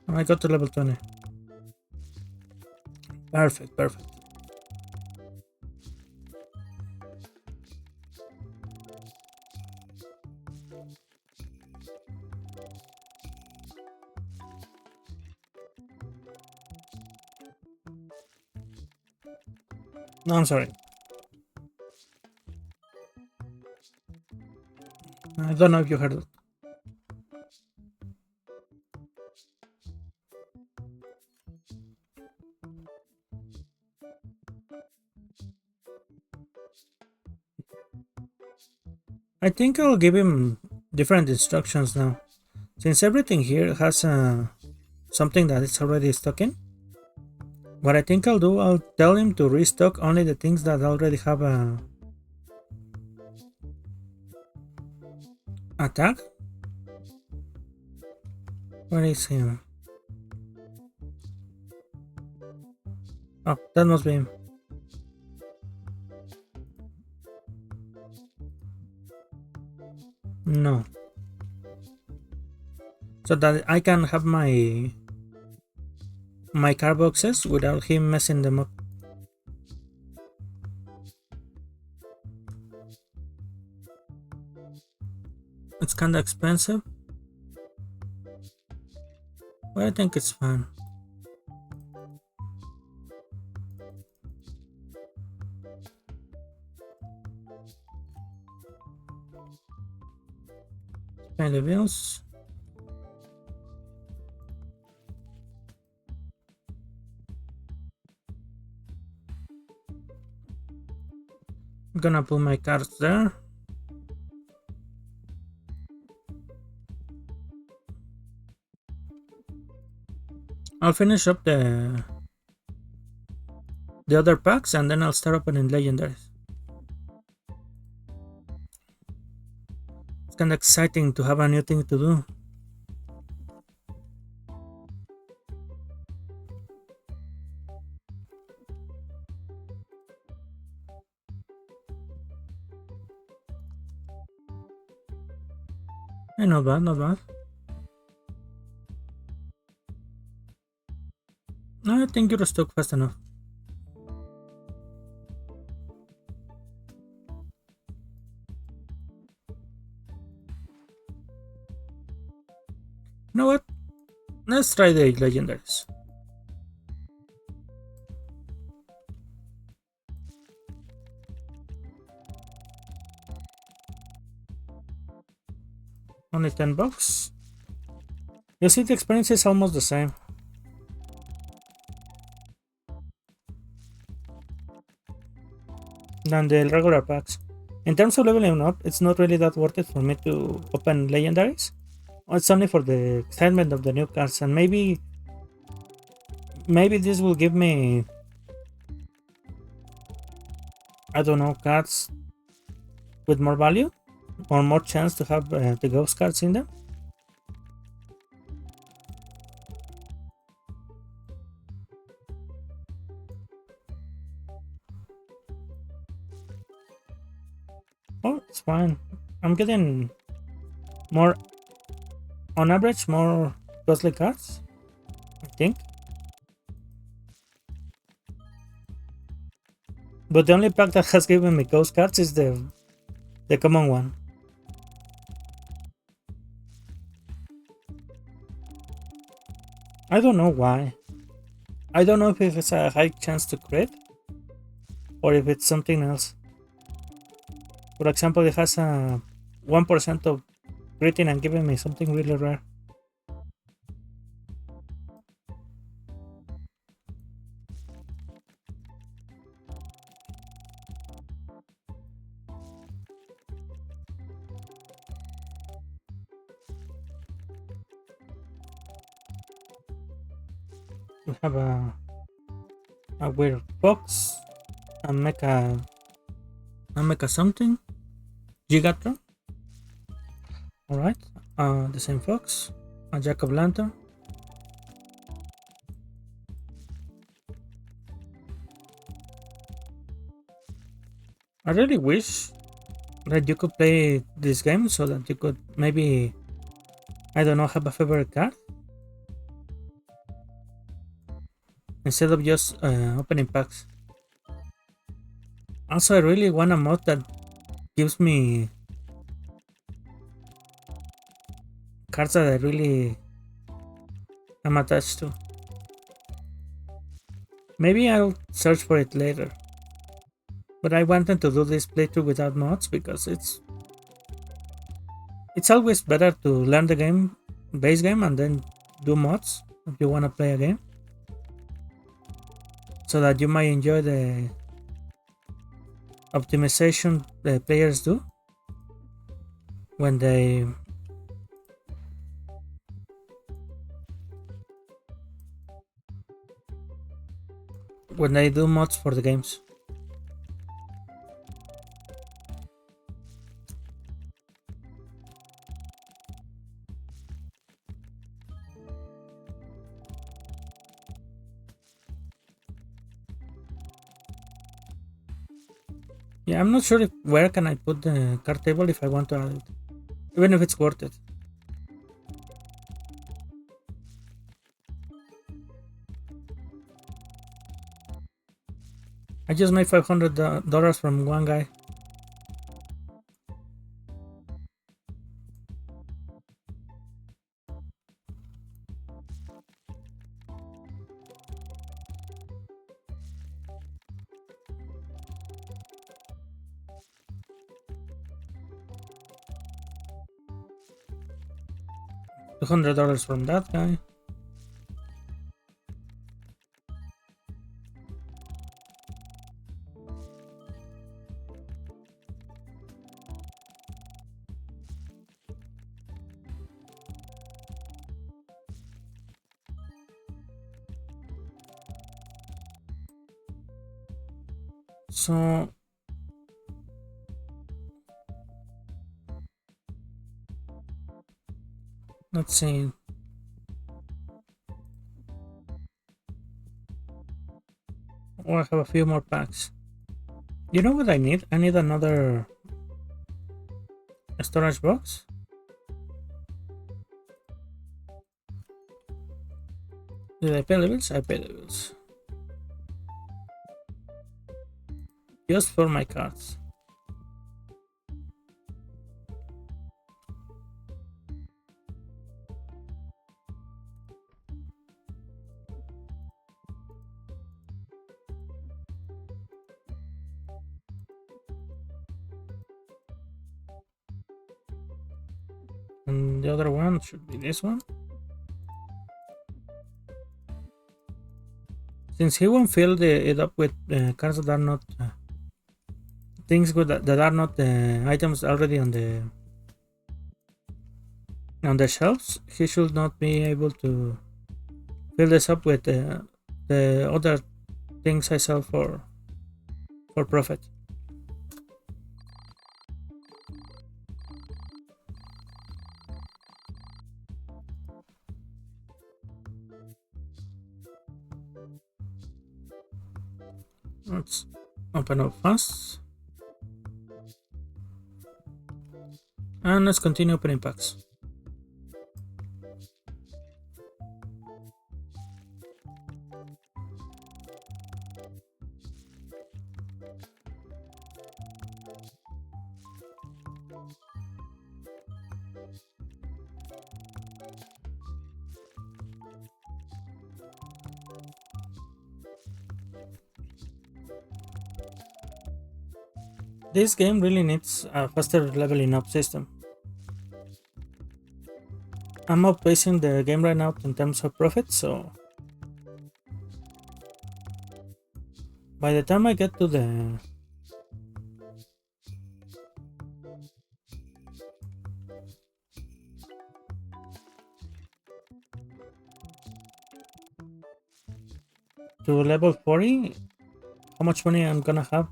I got to level 20. Perfect, perfect. No, I'm sorry. I don't know if you heard it. I think I'll give him different instructions now. Since everything here has something that is already stuck in, what I think I'll do, I'll tell him to restock only the things that already have a tag, Where is him? Oh, that must be him. No. So that I can have my card boxes without him messing them up. It's kinda expensive, but I think it's fun. Pay the bills. I'm gonna put my cards there. I'll finish up the other packs and then I'll start opening legendaries. It's kinda exciting to have a new thing to do. Hey, not bad, not bad. No, I think you're stuck fast enough. You know what? Let's try the legendaries. Only $10. You see, the experience is almost the same. Than the regular packs. In terms of leveling up, it's not really that worth it for me to open legendaries. It's only for the excitement of the new cards, and maybe this will give me, I don't know, cards with more value or more chance to have the ghost cards in them. Oh, it's fine. I'm getting more, on average, more costly cards, I think. But the only pack that has given me ghost cards is the common one. I don't know why. I don't know if it has a high chance to crit or if it's something else. For example, it has a 1% of critting and giving me something really rare. We have a weird box, a mecha something, Gigatron. Alright, the same fox, a Jack of Lantern. I really wish that you could play this game so that you could maybe, I don't know, have a favorite card instead of just opening packs. Also, I really want a mod that gives me cards that I really am attached to. Maybe I'll search for it later. But I wanted to do this playthrough without mods because it's always better to learn the base game, and then do mods if you want to play a game, so that you might enjoy the optimization the players do when they do mods for the games. Yeah, I'm not sure if where can I put the card table if I want to add it, even if it's worth it. I just made $500 from one guy. $200 from that guy. So let's see. Oh, I have a few more packs. You know what I need? I need another storage box. Did I pay the bills? I paid the bills. Just for my cards. And the other one should be this one. Since he won't fill it up with cards that are not things that are not items already on the shelves, he should not be able to fill this up with the other things I sell for profit. Let's open up fast. And let's continue opening packs. This game really needs a faster leveling up system. I'm outpacing the game right now in terms of profit, so by the time I get to the level 40, how much money I'm gonna have?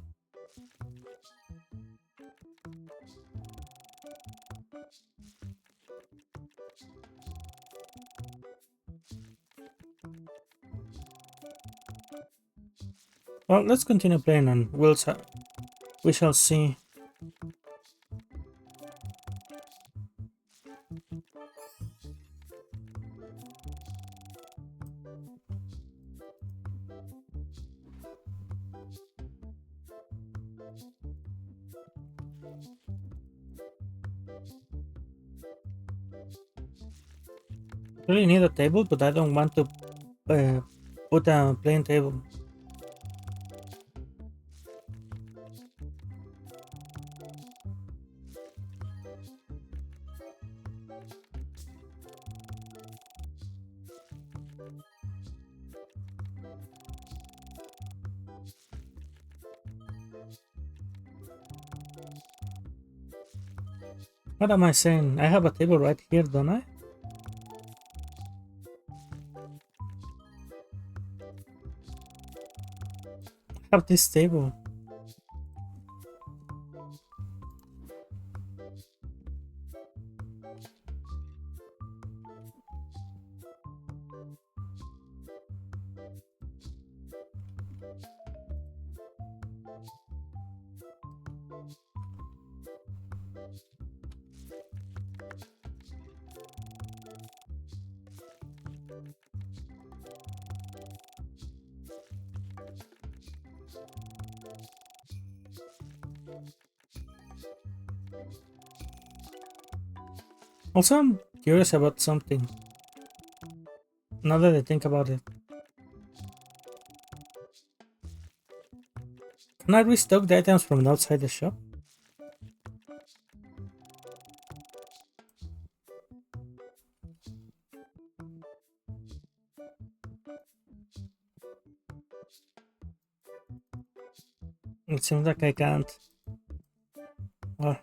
Well, let's continue playing and we shall see. Really need a table, but I don't want to put a plain table. What am I saying? I have a table right here, don't I? I have this table. Also, I'm curious about something. Now that I think about it, can I restock the items from outside the shop? It seems like I can't. Well,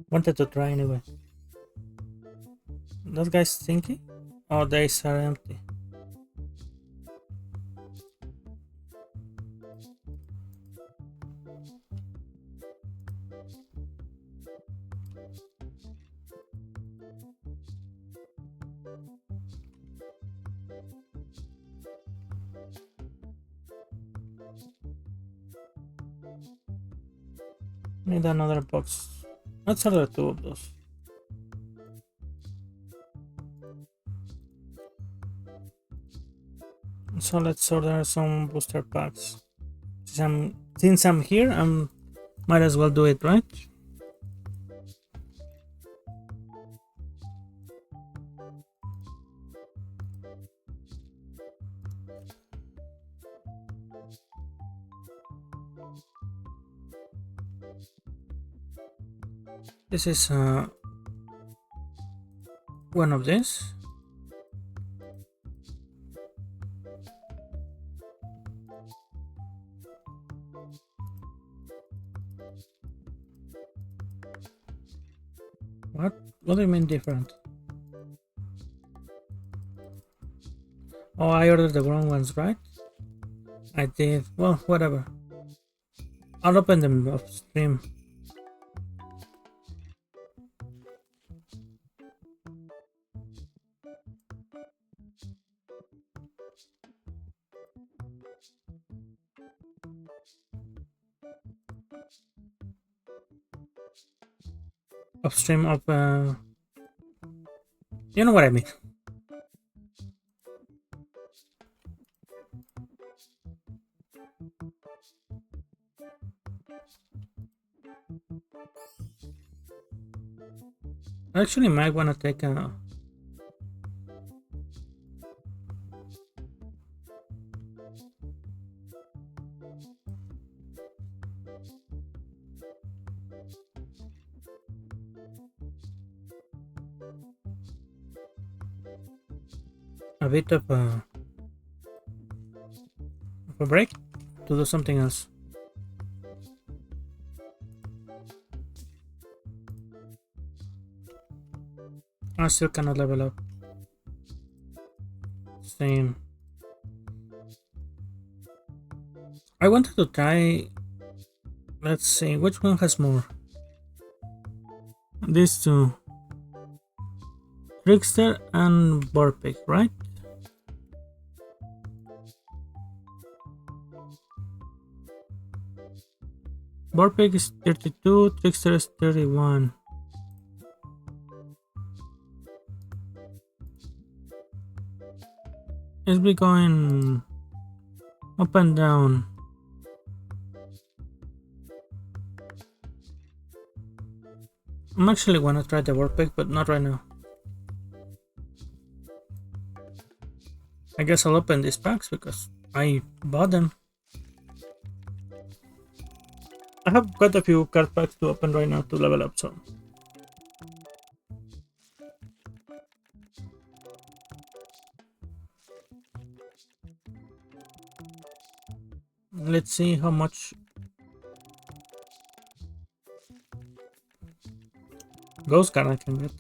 wanted to try anyway. Those guys thinking? Oh, days are empty. Need another box. Let's order two of those. So let's order some booster packs. Since I'm here, might as well do it, right? This is one of these. What? What do you mean different? Oh, I ordered the wrong ones, right? I did. Well, whatever. I'll open them off stream. Off stream of you know what I mean. I actually might wanna take a bit of a break to do something else. I still cannot level up. Same. I wanted to try. Let's see, which one has more? These two. Trickster and Vorpig, right? Vorpig is 32, Trickster is 31. It's be going up and down. I'm actually wanna try the Vorpig, but not right now. I guess I'll open these packs because I bought them. I have quite a few card packs to open right now to level up, so. Let's see how much ghost card I can get.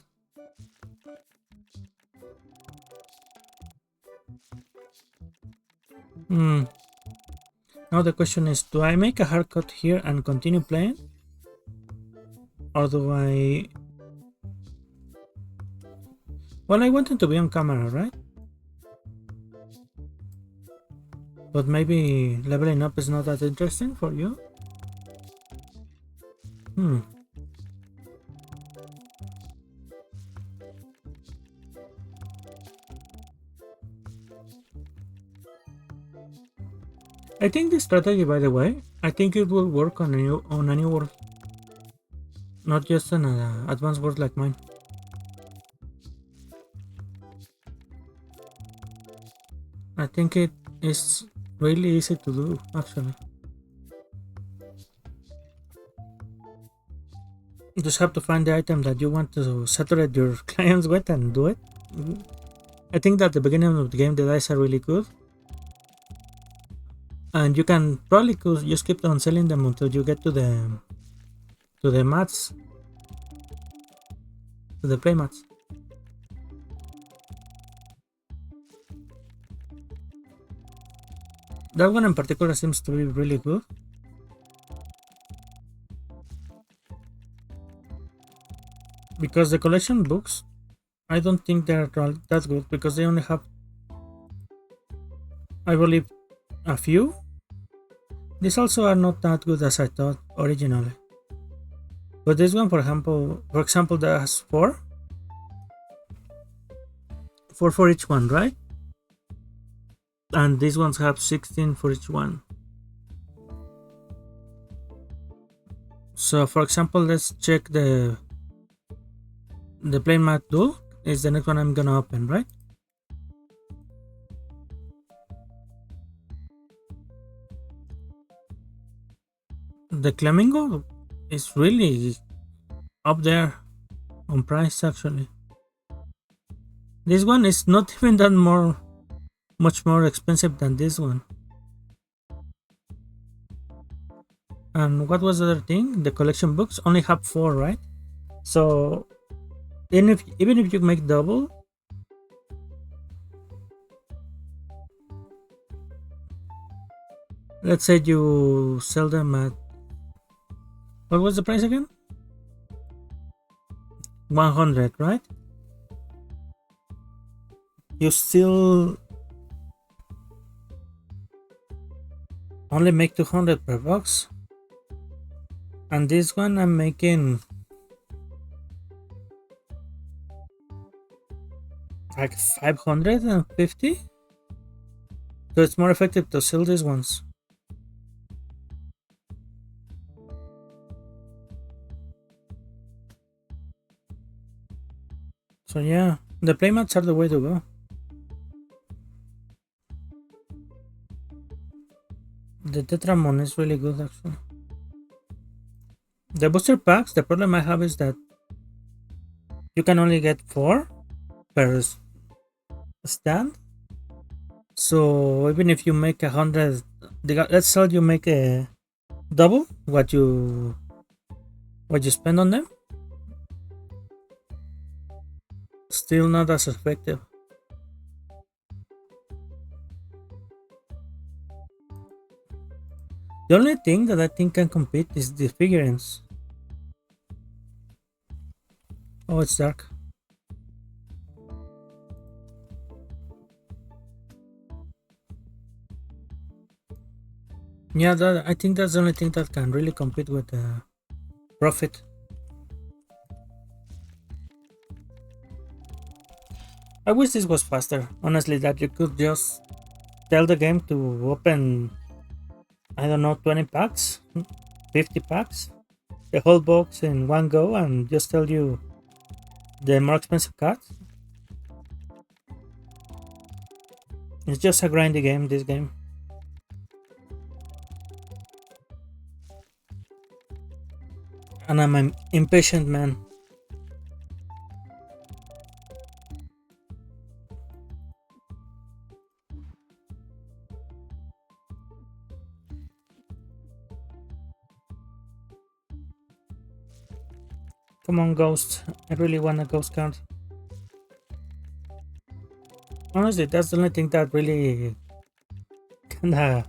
Now the question is, do I make a hard cut here and continue playing? Or do I... Well, I wanted to be on camera, right? But maybe leveling up is not that interesting for you? I think this strategy, by the way, I think it will work on a new world, not just on an advanced world like mine. I think it is really easy to do, actually. You just have to find the item that you want to saturate your clients with and do it. I think that at the beginning of the game the dice are really good, and you can probably just keep on selling them until you get to the mats, to the play mats. That one in particular seems to be really good. Because the collection books, I don't think they're that good because they only have, I believe, a few. These also are not that good as I thought originally. But this one, for example, that has four for each one, right? And these ones have 16 for each one. So, for example, let's check the plain mat duel is the next one I'm gonna open, right? The Flamingo is really up there on price actually. This one is not even that much more expensive than this one. And what was the other thing? The collection books only have 4, right? So even if you make double, let's say you sell them at, what was the price again? 100, right? You still only make 200 per box. And this one I'm making like 550. So it's more effective to sell these ones. So yeah, the playmats are the way to go. The Tetramon is really good actually. The booster packs, the problem I have is that you can only get 4 per stand. So even if you make 100, let's say you make a double what you spend on them, still not as effective. The only thing that I think can compete is the figurines. Oh, it's dark. Yeah, I think that's the only thing that can really compete with profit. I wish this was faster, honestly, that you could just tell the game to open, I don't know, 20 packs, 50 packs, the whole box in one go, and just tell you the more expensive cards. It's just a grindy game, this game. And I'm an impatient man. Come on, Ghost. I really want a Ghost card. Honestly, that's the only thing that really kinda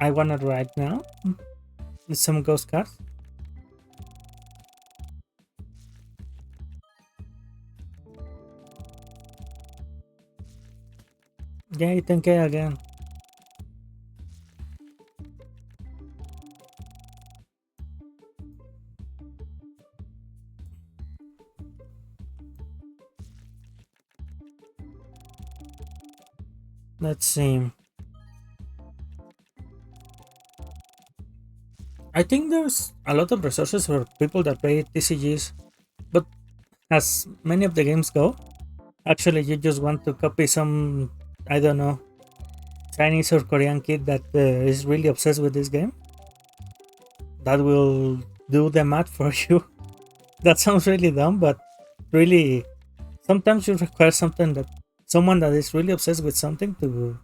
I want it right now. With some Ghost cards. Yeah, 10k again. Let's see. I think there's a lot of resources for people that play TCGs, but as many of the games go, actually you just want to copy some, I don't know, Chinese or Korean kid that is really obsessed with this game that will do the math for you. That sounds really dumb, but really, sometimes you require something that someone that is really obsessed with something to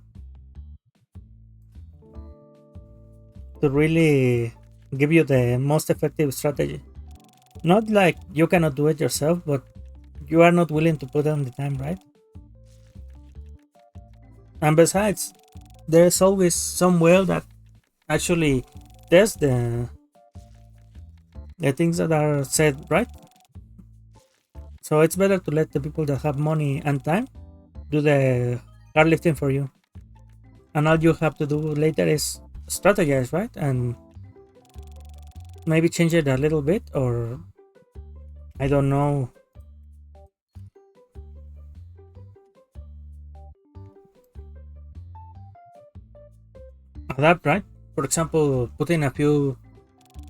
really give you the most effective strategy. Not like you cannot do it yourself, but you are not willing to put on the time, right? And besides, there's always some whale that actually tests the things that are said, right? So it's better to let the people that have money and time do the hard lifting for you. And all you have to do later is strategize, right? And maybe change it a little bit, or I don't know, adapt, right? For example, putting a few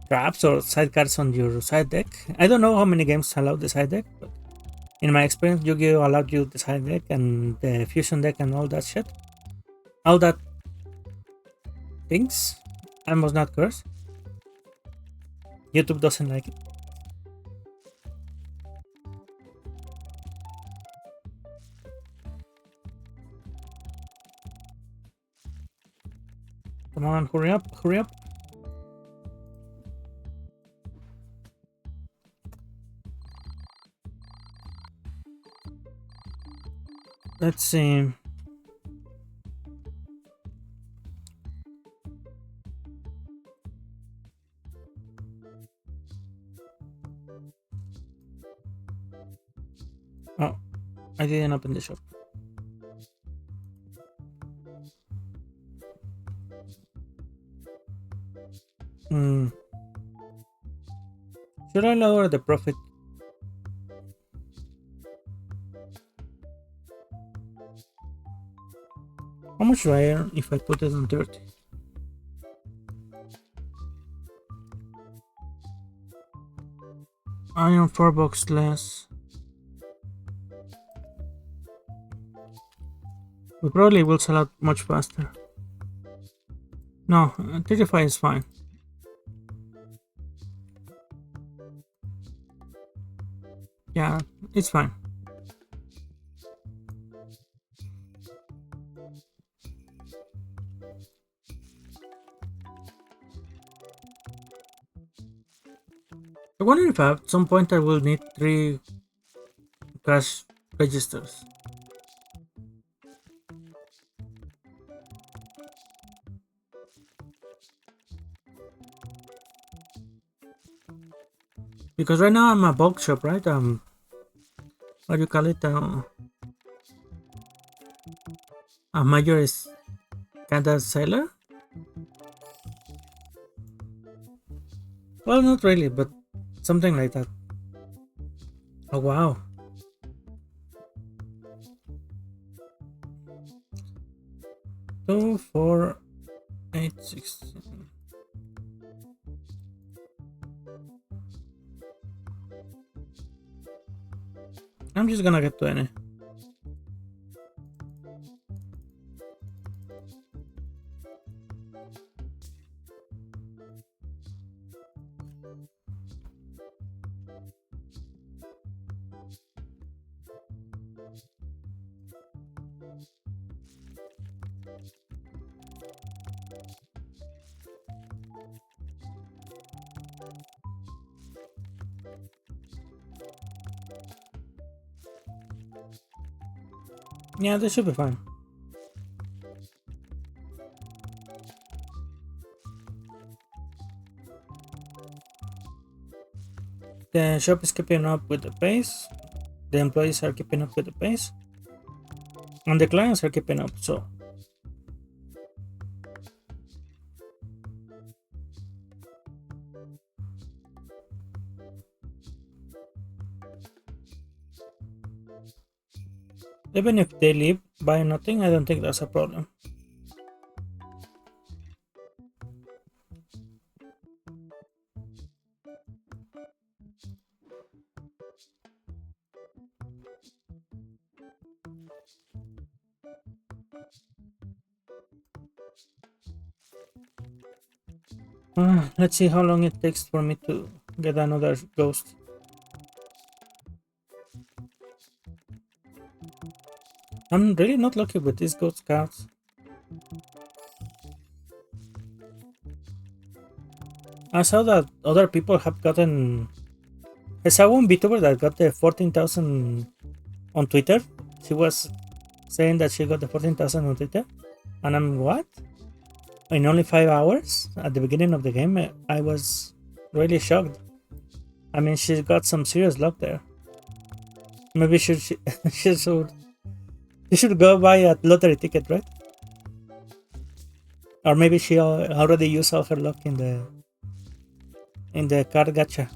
traps or sidecars on your side deck. I don't know how many games allow the side deck, but in my experience, Yu-Gi-Oh allowed you the side deck and the fusion deck and all that shit. All that things. I must not curse. YouTube doesn't like it. Come on, hurry up, hurry up. Let's see. Oh, I didn't open the shop. Hmm. Should I lower the profit? How much do I earn if I put it on 30? I earn $4 less. We probably will sell out much faster. No, 35 is fine. Yeah, it's fine. I wonder if at some point I will need 3 cash registers. Because right now I'm a bulk shop, right? What do you call it? A major is kinda seller? Well, not really, but something like that. Oh wow. 2, 4, 8, 6. I'm just gonna get 20. Yeah, this should be fine. The shop is keeping up with the pace. The employees are keeping up with the pace. And the clients are keeping up, so Even if they leave by nothing, I don't think that's a problem. Let's see how long it takes for me to get another ghost. I'm really not lucky with these ghost cards. I saw that other people have gotten. I saw one VTuber that got the 14,000 on Twitter. She was saying that she got the 14,000 on Twitter. And I'm what? In only 5 hours at the beginning of the game, I was really shocked. I mean, she's got some serious luck there. Maybe she should go buy a lottery ticket, right? Or maybe she already used all her luck in the card gacha.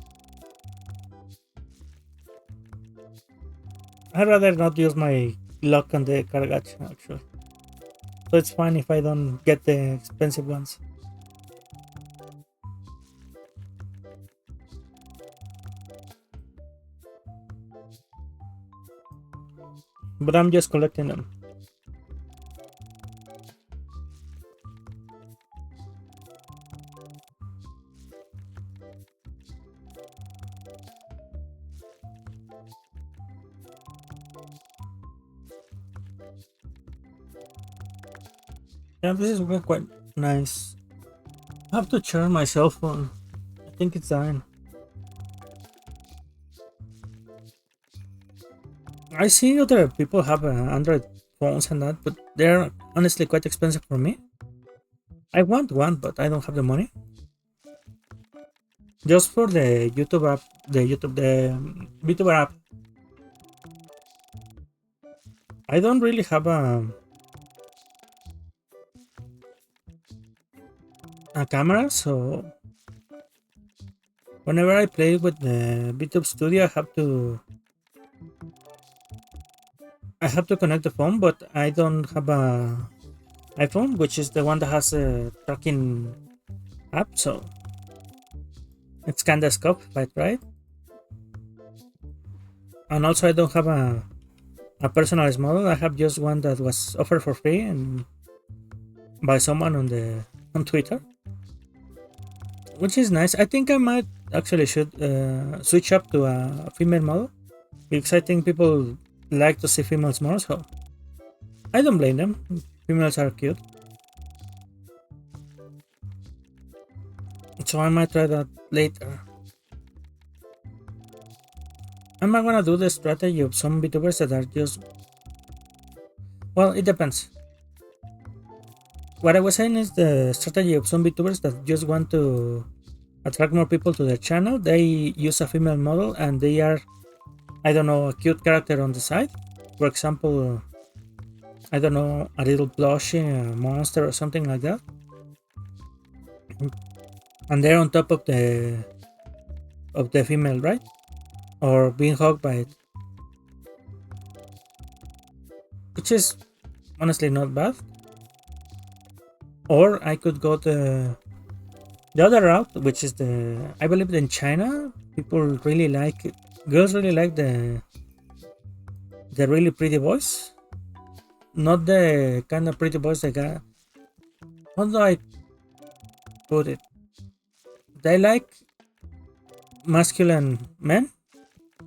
I'd rather not use my luck on the card gacha, actually. So it's fine if I don't get the expensive ones. But I'm just collecting them. Yeah, this is quite nice. I have to charge my cell phone. I think it's dying. I see other people have Android phones and that, but they're honestly quite expensive for me. I want one, but I don't have the money. Just for the YouTube app, the VTuber app. I don't really have a camera, so whenever I play with the VTube Studio, I have to connect the phone, but I don't have a iPhone, which is the one that has a tracking app, so it's kinda scuffed, right? And also I don't have a personalized model. I have just one that was offered for free and by someone on Twitter, which is nice. I think I might actually should switch up to a female model because I think people like to see females more, so I don't blame them. Females are cute. So I might try that later. I'm not gonna do the strategy of some VTubers that are just... Well, it depends. What I was saying is the strategy of some VTubers that just want to attract more people to their channel. They use a female model and they are, I don't know, a cute character on the side. For example, I don't know, a little plushie, a monster or something like that. And they're on top of the female, right? Or being hugged by it. Which is honestly not bad. Or I could go the other route, which is I believe in China, people really like it. Girls really like the really pretty boys. Not the kind of pretty boys that got... How do I put it? They like masculine men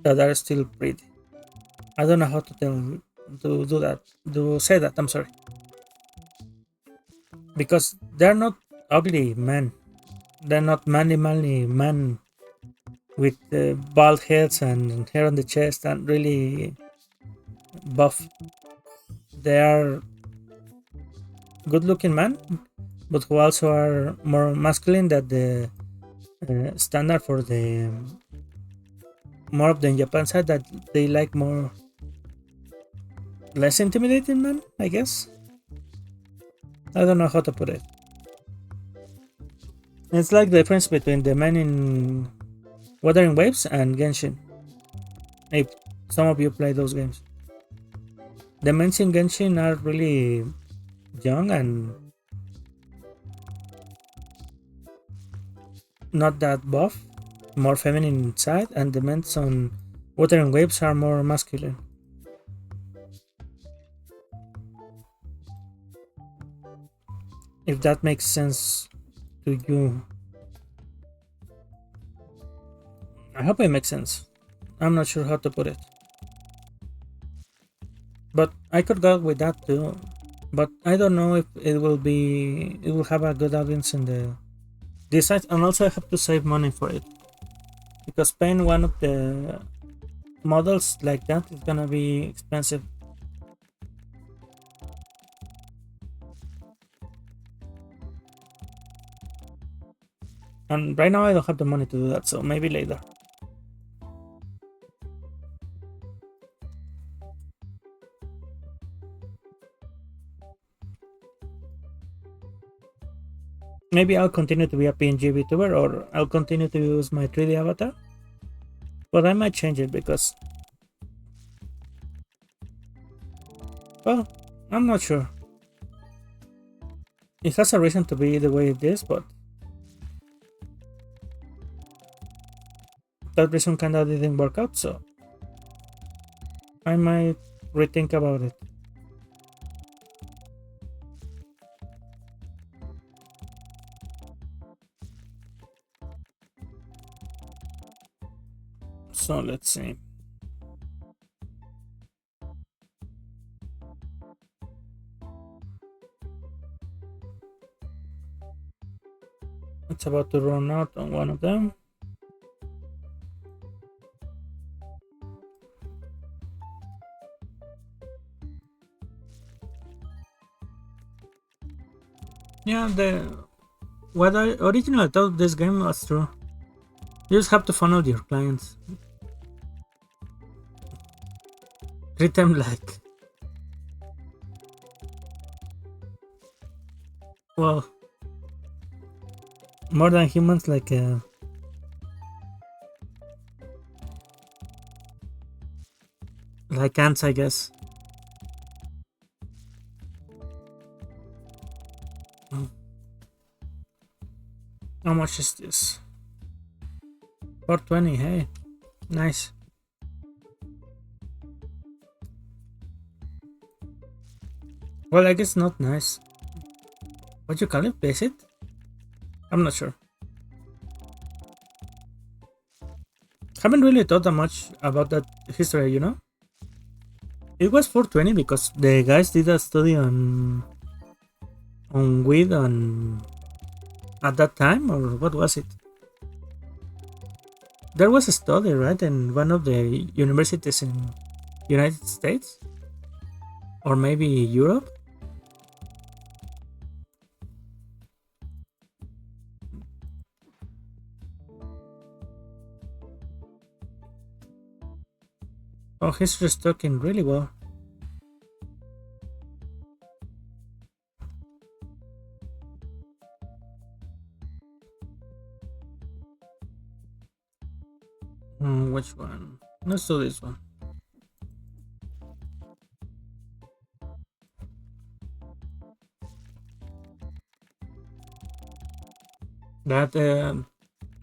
that are still pretty. I don't know how to do that. To say that, I'm sorry. Because they're not ugly men. They're not manly men with bald heads and hair on the chest and really buff. They are good looking men, but who also are more masculine than the standard for the more of the Japan side, that they like more less intimidating men, I guess. I don't know how to put it. It's like the difference between the men in Wuthering Waves and Genshin. If some of you play those games. the men in Genshin are really young and not that buff, more feminine inside, and the men on Water and Waves are more masculine. If that makes sense to you. I hope it makes sense. I'm not sure how to put it. But I could go with that too. But I don't know if it will have a good audience in the this site, and also I have to save money for it. Because paying one of the models like that is gonna be expensive. And right now I don't have the money to do that, so maybe later. Maybe I'll continue to be a PNG VTuber, or I'll continue to use my 3D avatar. But I might change it because, well, I'm not sure. It has a reason to be the way it is, but that reason kinda didn't work out, so I might rethink about it. So let's see. It's about to run out on one of them. Yeah, what I originally thought this game was true. You just have to funnel your clients. Treat them like, well, more than humans, like ants, I guess. How much is this? 420. Hey, nice. Well, I guess not nice. What you call it? Basic? I'm not sure. Haven't really thought that much about that history, you know? It was 420 because the guys did a study on weed at that time, or what was it? There was a study, right, in one of the universities in United States, or maybe Europe. Oh, he's just talking really well. Which one? Let's do this one. That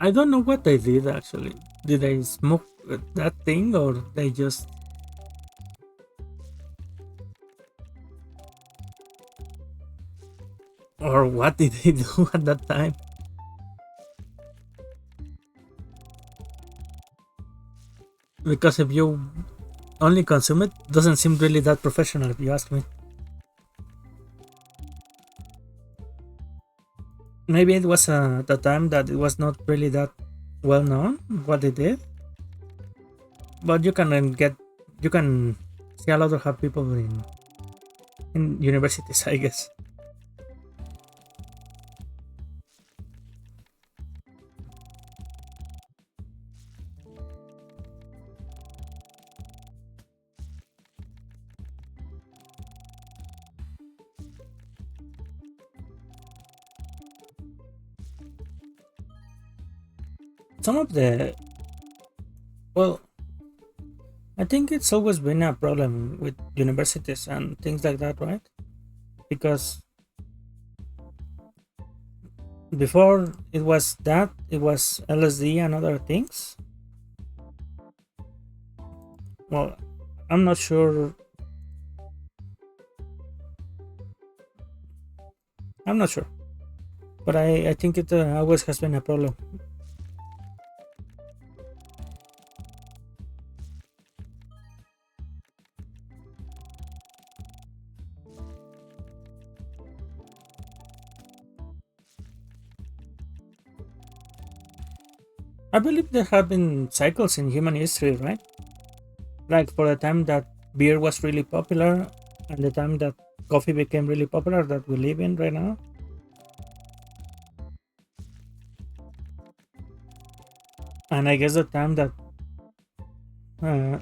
I don't know what they did actually. Did they smoke that thing, or they just? Or what did they do at that time? Because if you only consume it, doesn't seem really that professional, if you ask me. Maybe it was at the time that it was not really that well known what they did, but you can see a lot of people in universities, I guess. Some of the, well, I think it's always been a problem with universities and things like that, right? Because before it was LSD and other things. Well, I'm not sure. I'm not sure, but I think it always has been a problem. I believe there have been cycles in human history, right? Like for the time that beer was really popular and the time that coffee became really popular that we live in right now. And I guess the time that uh,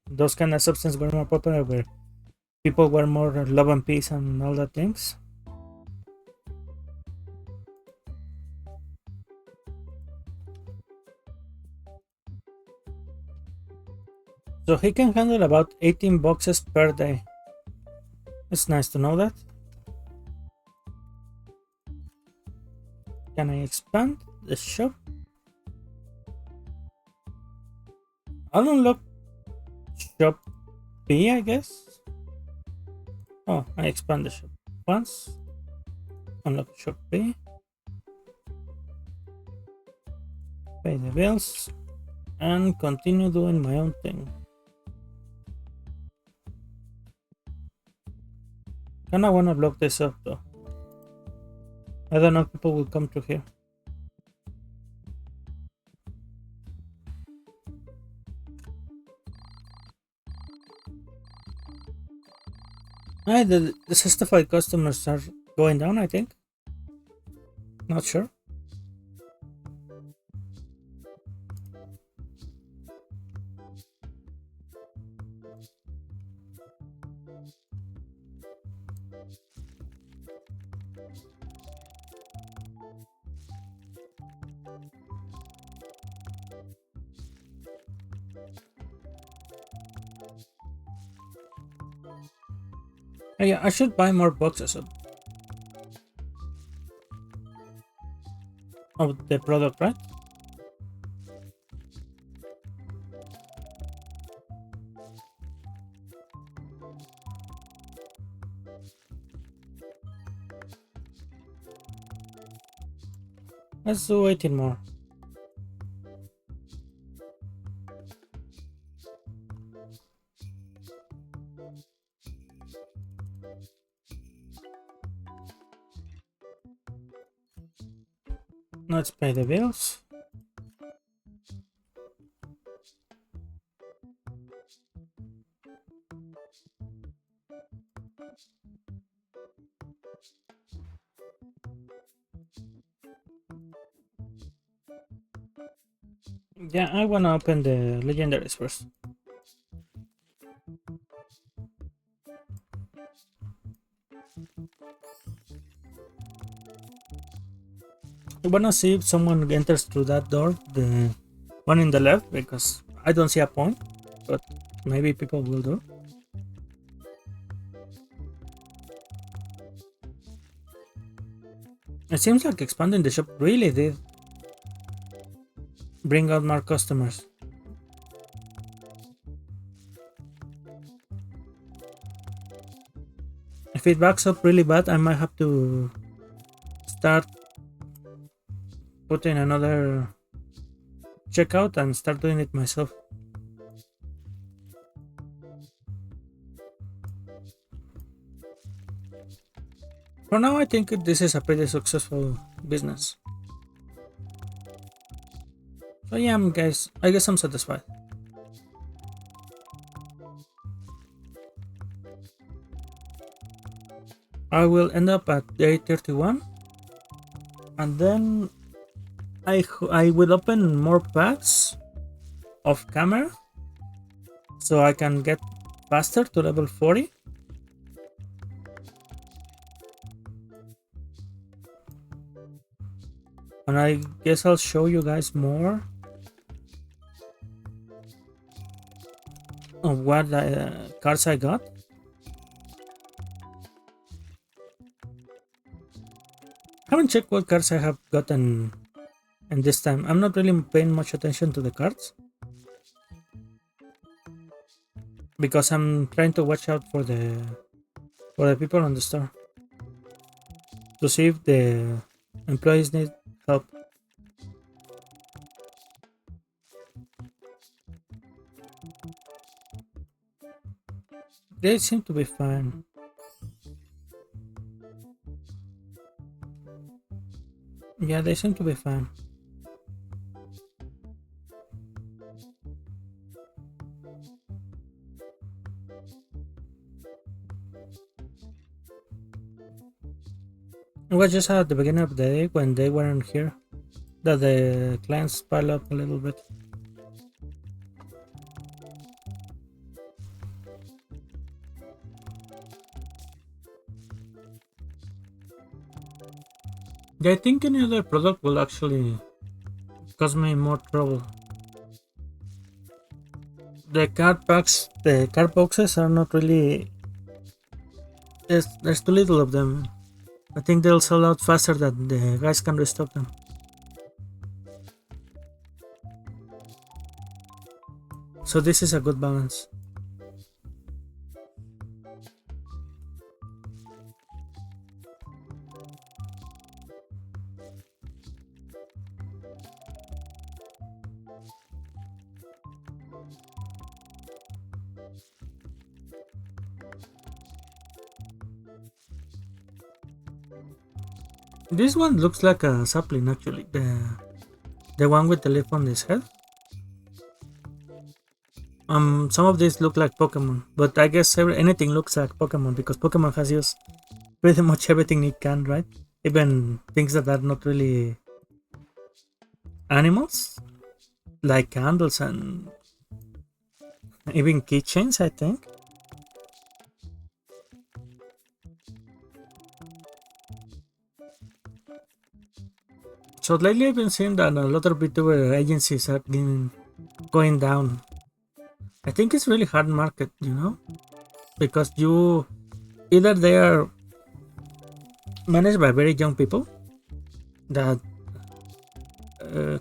those kind of substances were more popular, where people were more love and peace and all that things. So he can handle about 18 boxes per day. It's nice to know that. Can I expand the shop? I'll unlock shop B, I guess. Oh, I expand the shop once. Unlock shop B. Pay the bills. And continue doing my own thing. Kinda wanna block this up though. I don't know if people will come through here. The justified customers are going down, I think. Not sure. Oh, yeah, I should buy more boxes of the product, right? Let's do 18 more. Let's pay the bills. Yeah, I wanna open the legendaries first. I wanna see if someone enters through that door, the one in the left, because I don't see a point, but maybe people will do. It seems like expanding the shop really did bring out more customers. If it backs up really bad, I might have to start putting another checkout and start doing it myself. For now, I think this is a pretty successful business. So yeah, guys, I guess I'm satisfied. I will end up at day 31, and then I will open more packs of camera so I can get faster to level 40. And I guess I'll show you guys more of what cards I got. Haven't checked what cards I have gotten, and this time I'm not really paying much attention to the cards because I'm trying to watch out for the people on the store to see if the employees need help. They seem to be fine. Yeah, they seem to be fine. It was just at the beginning of the day when they weren't here that the clients pile up a little bit. Yeah, I think any other product will actually cause me more trouble. The card packs, the card boxes are not really. There's too little of them. I think they'll sell out faster than the guys can restock them. So this is a good balance. This one looks like a sapling actually. The one with the leaf on his head. Some of these look like Pokemon, but I guess anything looks like Pokemon because Pokemon has used pretty much everything it can, right? Even things that are not really animals, like candles and even keychains, I think. So lately I've been seeing that a lot of VTuber agencies are going down. I think it's really hard market, because either they are managed by very young people that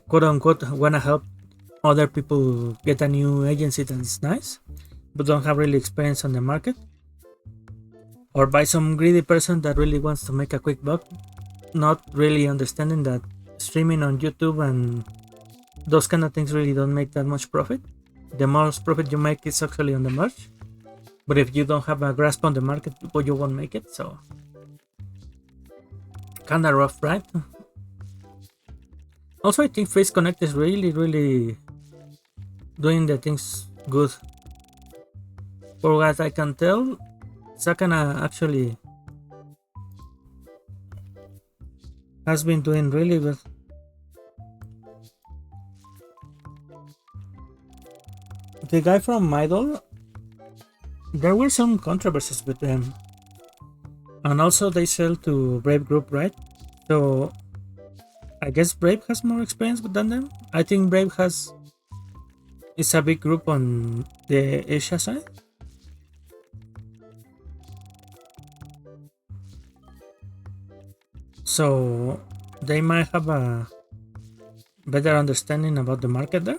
quote unquote wanna help other people get a new agency that is nice but don't have really experience on the market, or by some greedy person that really wants to make a quick buck, not really understanding that streaming on YouTube and those kind of things really don't make that much profit. The most profit you make is actually on the merch, but if you don't have a grasp on the market, you won't make it. So kinda rough, right? Also, I think Face Connect is really doing the things good. For what I can tell, Sakana actually has been doing really good. The guy from Idol, there were some controversies with them. And also they sell to Brave Group, right? So I guess Brave has more experience than them. I think Brave is a big group on the Asia side. So they might have a better understanding about the market there.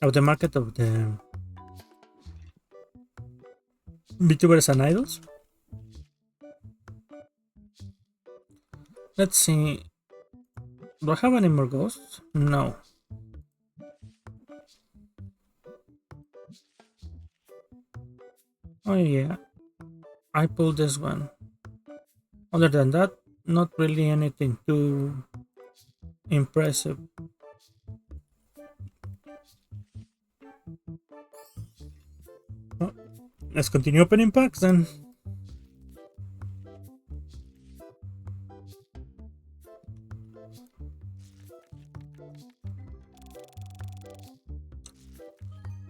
Of the market of the VTubers and idols. Let's see. Do I have any more ghosts? No. Oh yeah. I pulled this one. Other than that, not really anything too impressive. Oh, let's continue opening packs then.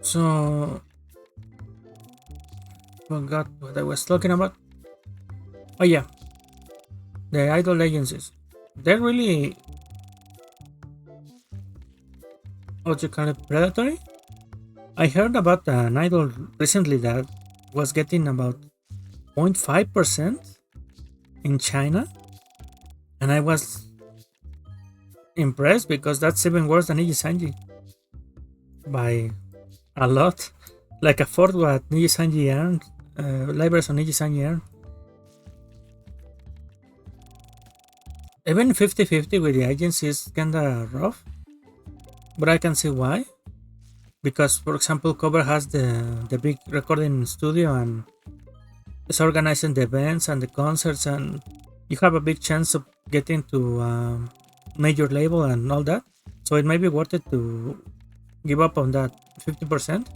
So, forgot what I was talking about. Oh yeah, the idol agencies. They're really, what you call it, predatory. I heard about an idol recently that was getting about 0.5% in China, and I was impressed because that's even worse than Nijisanji by a lot. Like a fourth what Nijisanji earned, libraries on Nijisanji earned. Even 50-50 with the agency is kinda rough, but I can see why. Because, for example, Cover has the big recording studio and is organizing the events and the concerts, and you have a big chance of getting to major label and all that. So it might be worth it to give up on that 50%.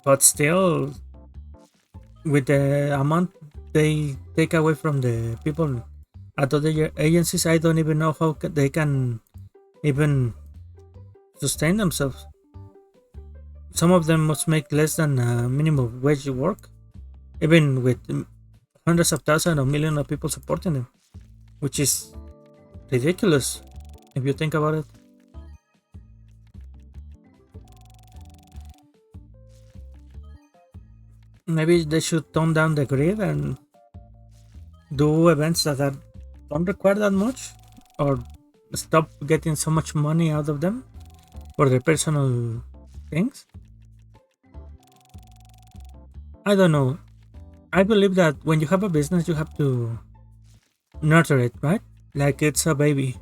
But still, with the amount they take away from the people at other agencies, I don't even know how they can even sustain themselves. Some of them must make less than minimum wage work, even with hundreds of thousands or millions of people supporting them, which is ridiculous if you think about it. Maybe they should tone down the grid and do events don't require that much, or stop getting so much money out of them for their personal things. I don't know. I believe that when you have a business, you have to nurture it, right? Like it's a baby.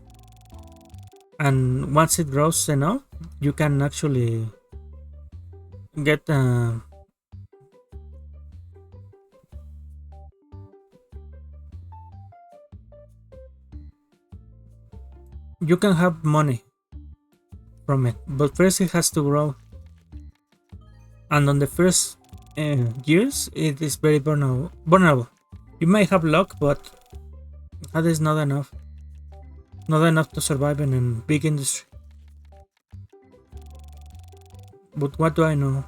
And once it grows enough, you can actually get you can have money from it, but first it has to grow. And on the first years, it is very vulnerable. You may have luck, but that is not enough. Not enough to survive in a big industry. But what do I know?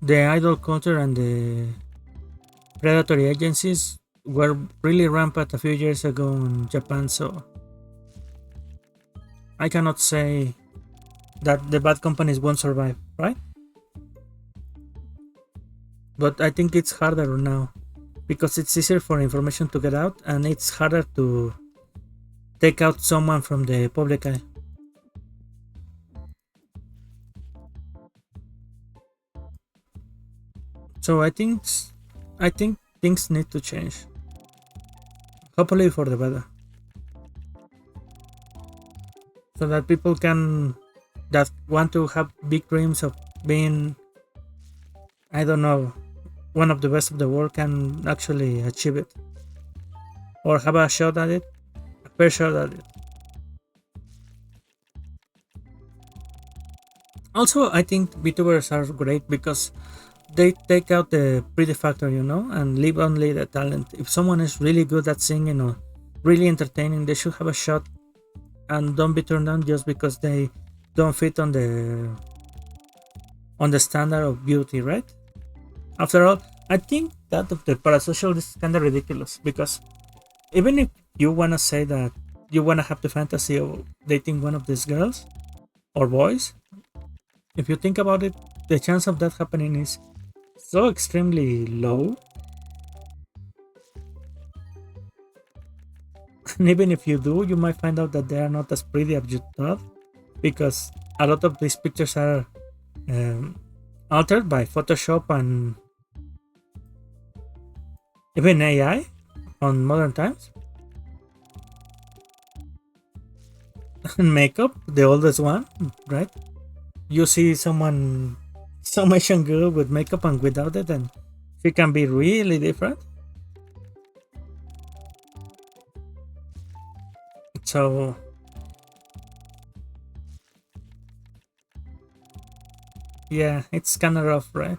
The idol culture and the predatory agencies were really rampant a few years ago in Japan, so I cannot say that the bad companies won't survive, right? But I think it's harder now because it's easier for information to get out and it's harder to take out someone from the public eye. So I think things need to change. Hopefully for the better. So that people can that want to have big dreams of being, I don't know, one of the best of the world can actually achieve it. Or have a shot at it, a fair shot at it. Also, I think VTubers are great because they take out the pretty factor, and leave only the talent. If someone is really good at singing or really entertaining, they should have a shot and don't be turned down just because they don't fit on the standard of beauty, right? After all, I think that of the parasocial is kind of ridiculous because even if you wanna say that you wanna have the fantasy of dating one of these girls or boys, if you think about it, the chance of that happening is so extremely low. And even if you do, you might find out that they are not as pretty as you thought because a lot of these pictures are um, altered by Photoshop and even AI on modern times. And makeup, the oldest one, right? You see some Asian girl with makeup and without it, and she can be really different. So yeah, it's kind of rough, right?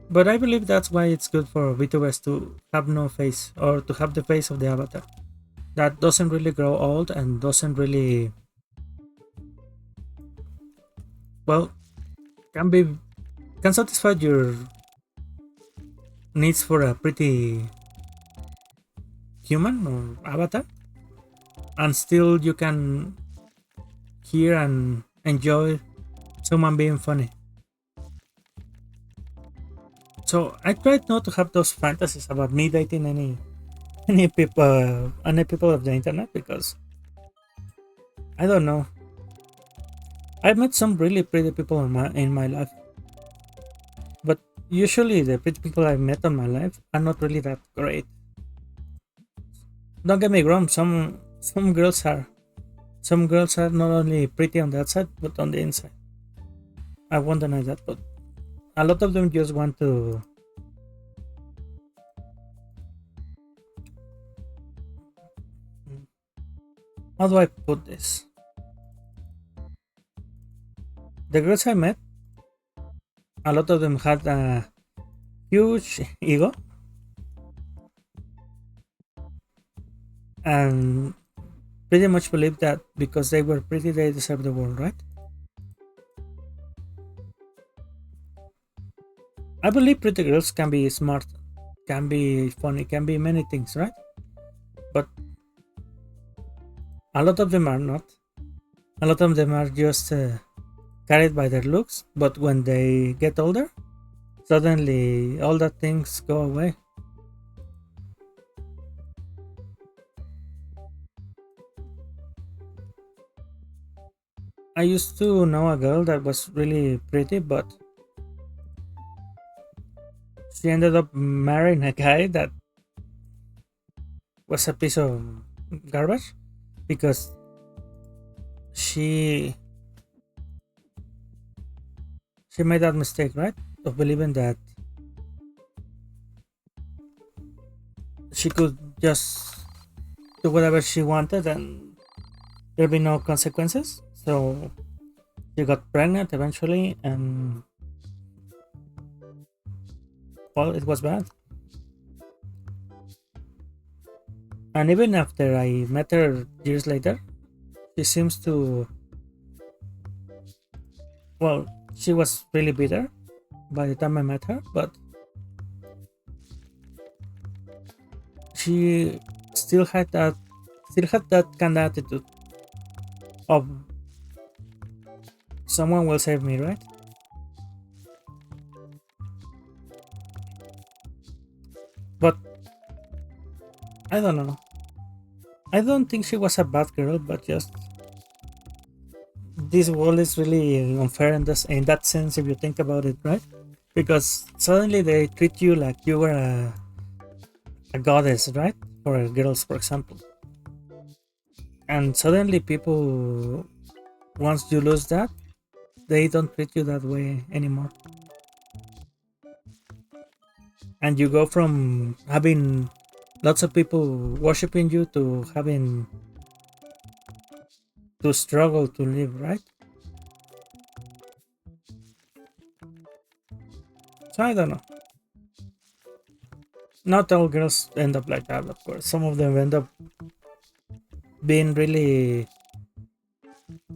But I believe that's why it's good for VTubers to have no face or to have the face of the avatar that doesn't really grow old and doesn't really, well, can be can satisfy your needs for a pretty human or avatar. and still you can hear and enjoy someone being funny. So I tried not to have those fantasies about me dating any people of the internet, because I don't know. I've met some really pretty people in my life, but usually the pretty people I've met in my life are not really that great. Don't get me wrong, some girls are not only pretty on the outside but on the inside. I won't deny that, but a lot of them just want to. How do I put this? The girls I met, a lot of them had a huge ego, and pretty much believed that because they were pretty, they deserve the world, right? I believe pretty girls can be smart, can be funny, can be many things, right? But a lot of them are not. A lot of them are just carried by their looks, but when they get older, suddenly all that things go away. I used to know a girl that was really pretty, but she ended up marrying a guy that was a piece of garbage, because she she made that mistake, right? Of believing that she could just do whatever she wanted and there'd be no consequences. So she got pregnant eventually, and well, it was bad. And even after I met her years later, she seems to, well, she was really bitter by the time I met her, but she still had that kind of attitude of someone will save me, right? But I don't know. I don't think she was a bad girl, but just this world is really unfair in that sense if you think about it, right? Because suddenly they treat you like you were a goddess, right? For girls, for example. And suddenly people, once you lose that, they don't treat you that way anymore. And you go from having lots of people worshiping you to having to struggle to live, right? So I don't know. Not all girls end up like that, of course. Some of them end up being really,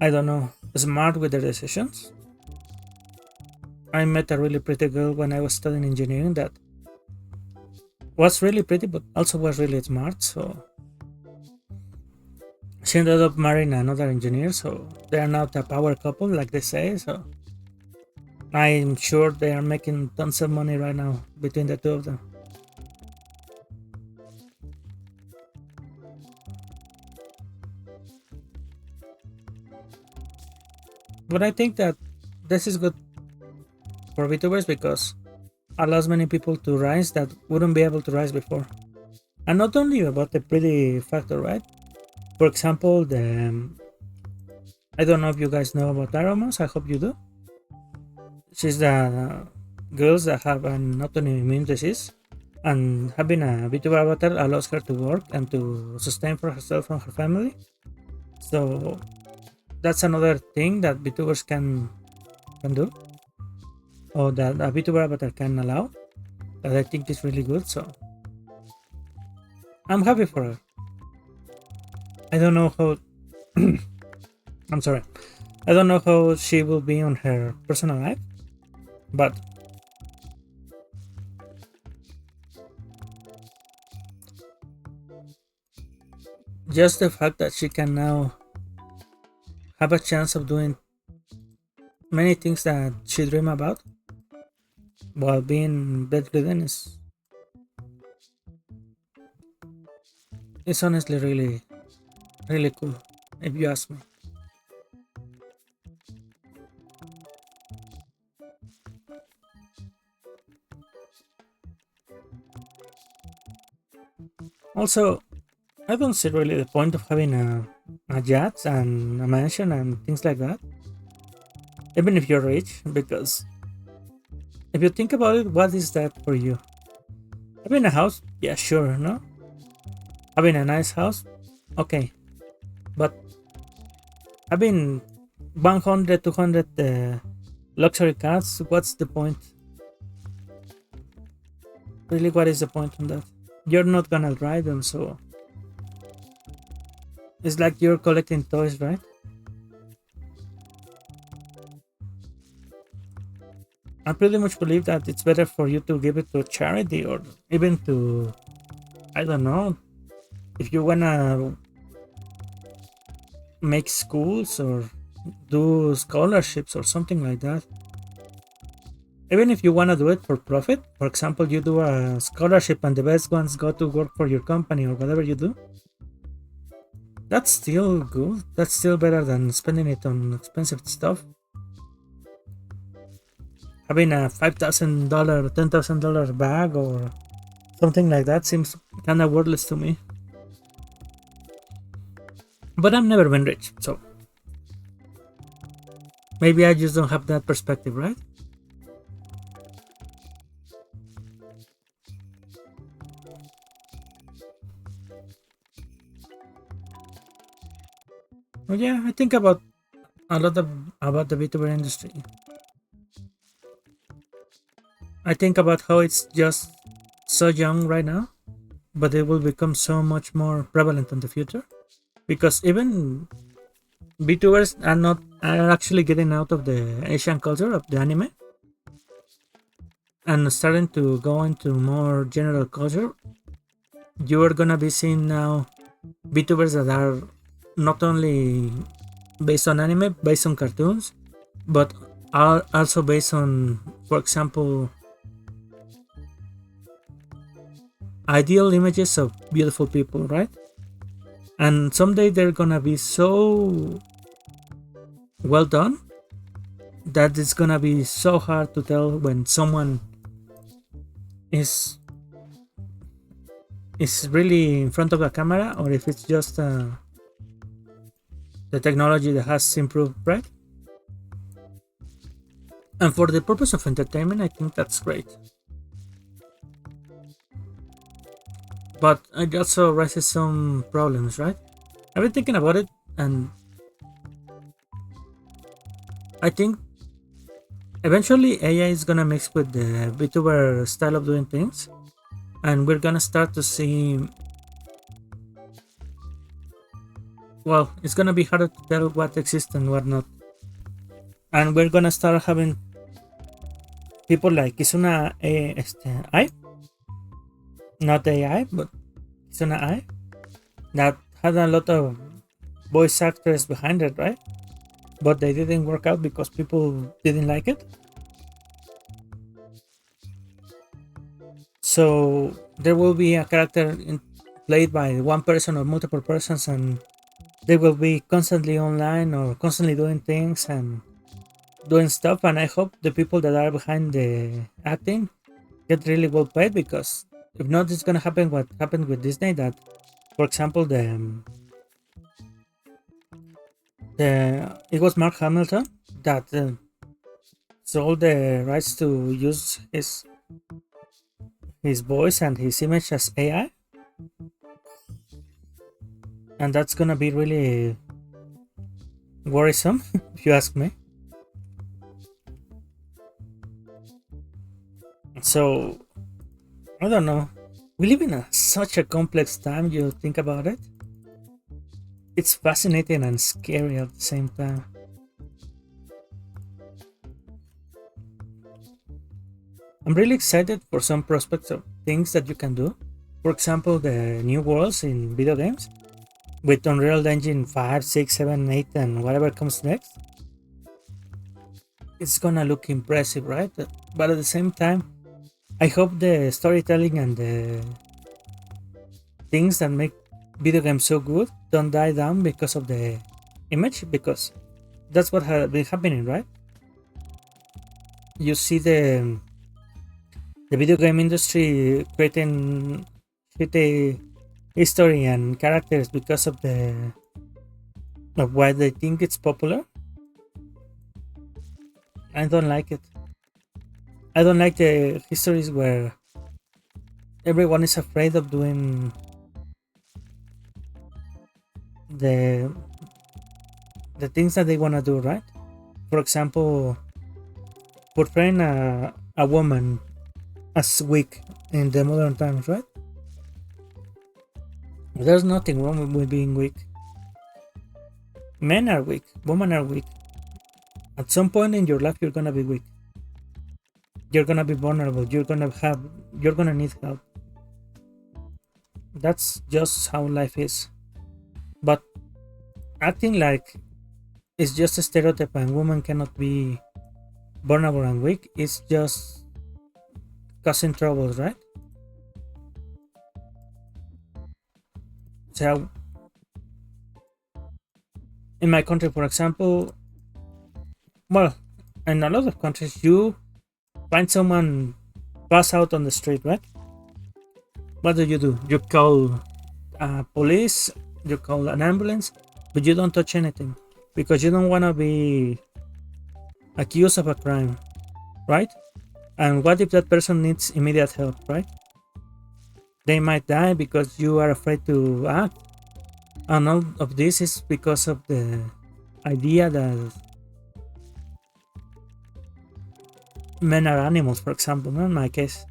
I don't know, smart with their decisions. I met a really pretty girl when I was studying engineering that was really pretty but also was really smart. So she ended up marrying another engineer. So they are now a power couple, like they say. So I'm sure they are making tons of money right now between the two of them. But I think that this is good for VTubers because allows many people to rise that wouldn't be able to rise before. And not only about the pretty factor, right? For example, I don't know if you guys know about Aromas. I hope you do. She's the girls that have an autoimmune disease, and having a VTuber avatar allows her to work and to sustain for herself and her family. So that's another thing that VTubers can do, or that a VTuber avatar can allow. That I think is really good. So I'm happy for her. I don't know how. I'm sorry. I don't know how she will be on her personal life, but just the fact that she can now have a chance of doing many things that she dreamed about while being bedridden is honestly really, really cool, if you ask me. Also, I don't see really the point of having a yacht and a mansion and things like that, even if you're rich, because if you think about it, what is that for you? Having a house, yeah, sure, no? Having a nice house, okay, but having 100, 200 luxury cars, what's the point? Really, what is the point on that? You're not gonna drive them, so it's like you're collecting toys, right? I pretty much believe that it's better for you to give it to charity or even to, I don't know, if you wanna make schools or do scholarships or something like that. Even if you wanna do it for profit, for example, you do a scholarship and the best ones go to work for your company or whatever you do, that's still good. That's still better than spending it on expensive stuff. Having a $5,000, $10,000 bag or something like that seems kind of worthless to me. But I've never been rich, so maybe I just don't have that perspective, right? Well, yeah, I think about a lot about the VTuber industry. I think about how it's just so young right now, but it will become so much more prevalent in the future. Because even VTubers are actually getting out of the Asian culture of the anime and starting to go into more general culture. You are gonna be seeing now VTubers that are not only based on anime, based on cartoons, but are also based on, for example, ideal images of beautiful people, right? And someday they're gonna be so well done that it's gonna be so hard to tell when someone is really in front of a camera or if it's just the technology that has improved, right? And for the purpose of entertainment, I think that's great. But it also raises some problems, right? I've been thinking about it, and I think eventually AI is gonna mix with the VTuber style of doing things, and we're gonna start to see. Well, it's gonna be harder to tell what exists and what not, and we're gonna start having people like Kizuna I, not AI, but Kizuna I, that had a lot of voice actors behind it, right? But they didn't work out because people didn't like it. So there will be a character played by one person or multiple persons, and they will be constantly online or constantly doing things and doing stuff. And I hope the people that are behind the acting get really well paid, because if not, it's gonna happen what happened with Disney. That, for example, the it was Mark Hamilton that sold the rights to use his voice and his image as AI, and that's gonna be really worrisome if you ask me. So I don't know. We live in such a complex time. You think about it. It's fascinating and scary at the same time. I'm really excited for some prospects of things that you can do. For example, the new worlds in video games, with Unreal Engine 5, 6, 7, 8, and whatever comes next, it's gonna look impressive, right? But at the same time, I hope the storytelling and the things that make video games so good don't die down because of the image, because that's what has been happening, right? You see the video game industry creating shitty history and characters because of why they think it's popular. I don't like it. I don't like the histories where everyone is afraid of doing the the things that they want to do, right? For example, portraying a woman as weak in the modern times, right? There's nothing wrong with being weak. Men are weak, women are weak. At some point in your life, you're gonna be weak. You're gonna be vulnerable. You're gonna need help. That's just how life is. But acting like it's just a stereotype and women cannot be vulnerable and weak is just causing troubles, right? So in my country, for example, well, in a lot of countries, you find someone pass out on the street, right? What do? You call police, you call an ambulance, but you don't touch anything because you don't want to be accused of a crime, right? And what if that person needs immediate help, right? They might die because you are afraid to act. And all of this is because of the idea that men are animals, for example, in my case.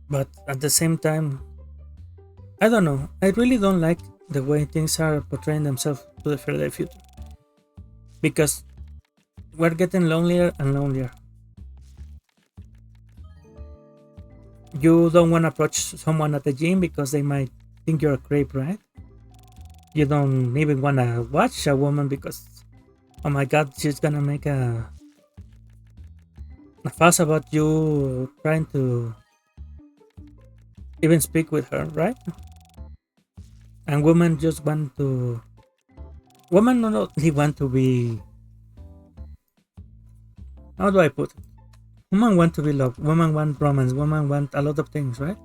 But at the same time, I don't know. I really don't like the way things are portraying themselves to the further future. Because we're getting lonelier and lonelier. You don't want to approach someone at the gym because they might think you're a creep, right? You don't even want to watch a woman because, oh my god, she's gonna make a fuss about you trying to even speak with her, right? And women just want to. Women not only want to be. How do I put it? Women want to be loved. Women want romance. Women want a lot of things, right?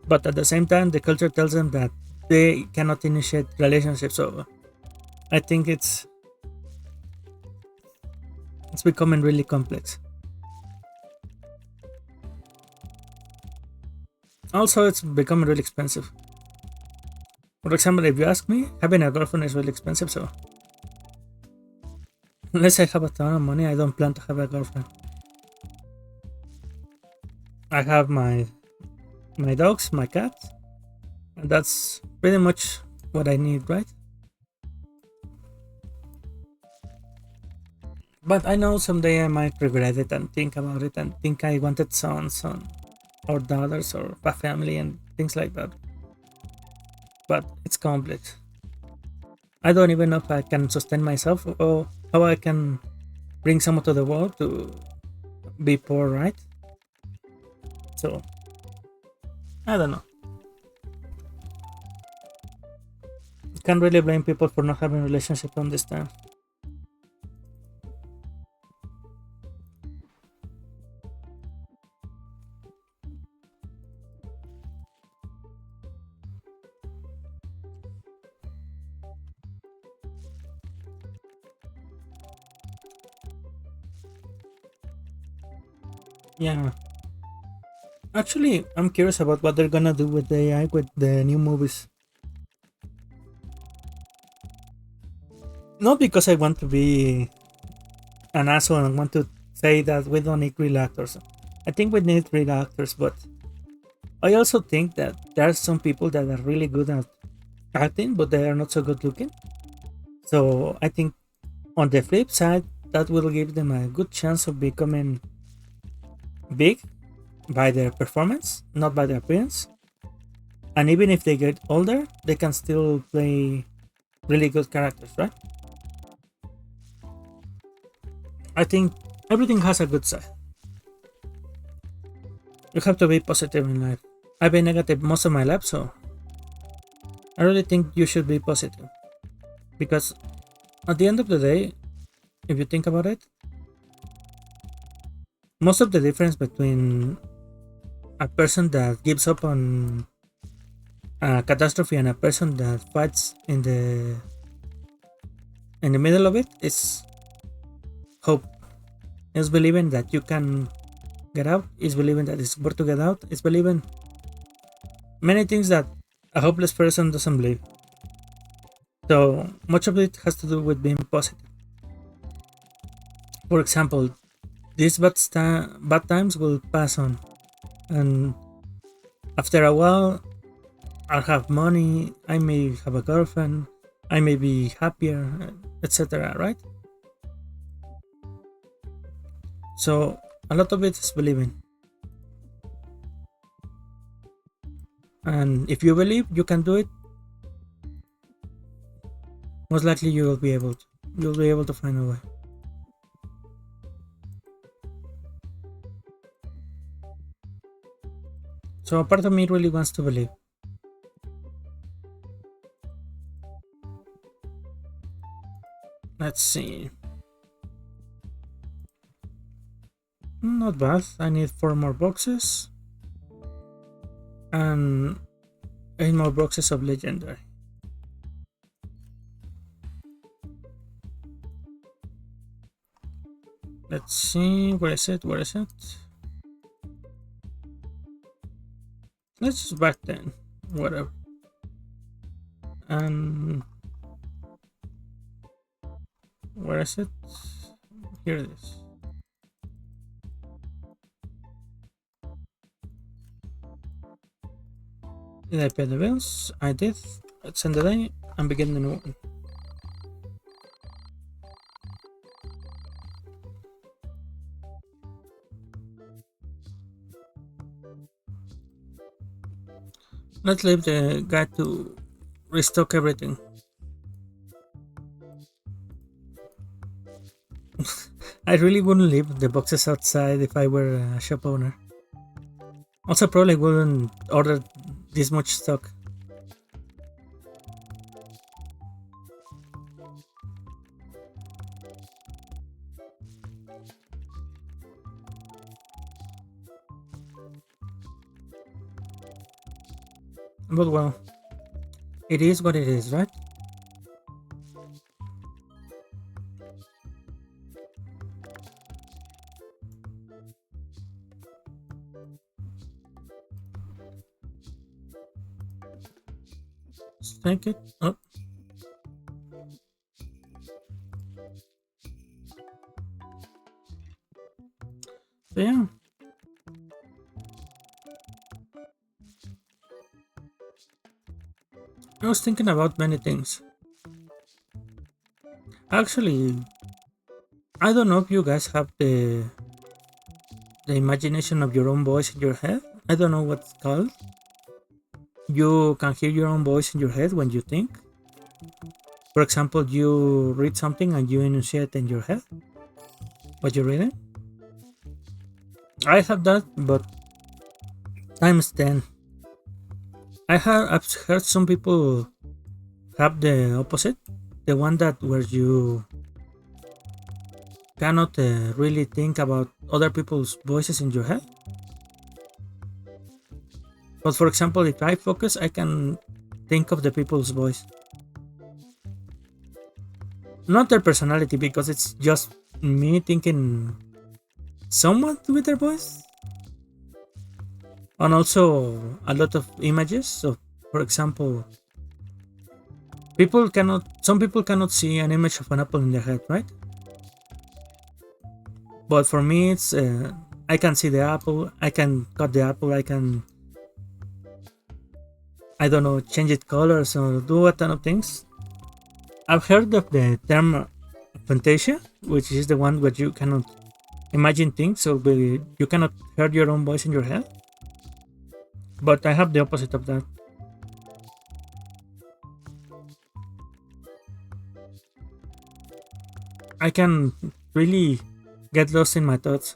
But at the same time, the culture tells them that they cannot initiate relationships. So I think it's becoming really complex. Also, it's becoming really expensive. For example, if you ask me, having a girlfriend is really expensive. So unless I have a ton of money, I don't plan to have a girlfriend. I have my dogs, my cats, and that's pretty much what I need, right? But I know someday I might regret it and think about it and think I wanted sons or daughters or a family and things like that. But it's complex. I don't even know if I can sustain myself or how I can bring someone to the world to be poor, right? So I don't know. Can't really blame people for not having a relationship on this time. Yeah. Actually, I'm curious about what they're gonna do with the AI with the new movies. Not because I want to be an asshole and want to say that we don't need real actors. I think we need real actors, but I also think that there are some people that are really good at acting, but they are not so good looking. So I think on the flip side, that will give them a good chance of becoming big by their performance, not by their appearance. And even if they get older, they can still play really good characters, right? I think everything has a good side. You have to be positive in life. I've been negative most of my life, so I really think you should be positive. Because at the end of the day, if you think about it, most of the difference between a person that gives up on a catastrophe and a person that fights in the middle of it is hope. Is believing that you can get out, is believing that it's worth to get out, is believing many things that a hopeless person doesn't believe. So much of it has to do with being positive. For example, these bad times will pass on, and after a while, I'll have money, I may have a girlfriend, I may be happier, etc. Right? So a lot of it is believing. And if you believe you can do it, most likely you'll be able to find a way. So a part of me really wants to believe. Let's see. Not bad. I need 4 more boxes. And 8 more boxes of legendary. Let's see. Where is it? Let's just back then. Whatever. And where is it? Here it is. Did I pay the bills? I did. Let's end the day and begin the new one. Let's leave the guy to restock everything. I really wouldn't leave the boxes outside if I were a shop owner. Also, probably wouldn't order this much stock. But well, it is what it is, right? Let's take it. Oh. So yeah. I was thinking about many things. Actually, I don't know if you guys have the imagination of your own voice in your head. I don't know what's called. You can hear your own voice in your head when you think. For example, you read something and you enunciate in your head what you're reading. I have that, but times 10. I've heard some people have the opposite, the one that where you cannot really think about other people's voices in your head. But for example, if I focus, I can think of the people's voice. Not their personality, because it's just me thinking somewhat with their voice. And also a lot of images. So, for example, some people cannot see an image of an apple in their head, right? But for me, it's I can see the apple, I can cut the apple, I don't know, change its colors or do a ton of things. I've heard of the term fantasia, which is the one where you cannot imagine things, so you cannot hear your own voice in your head. But I have the opposite of that. I can really get lost in my thoughts.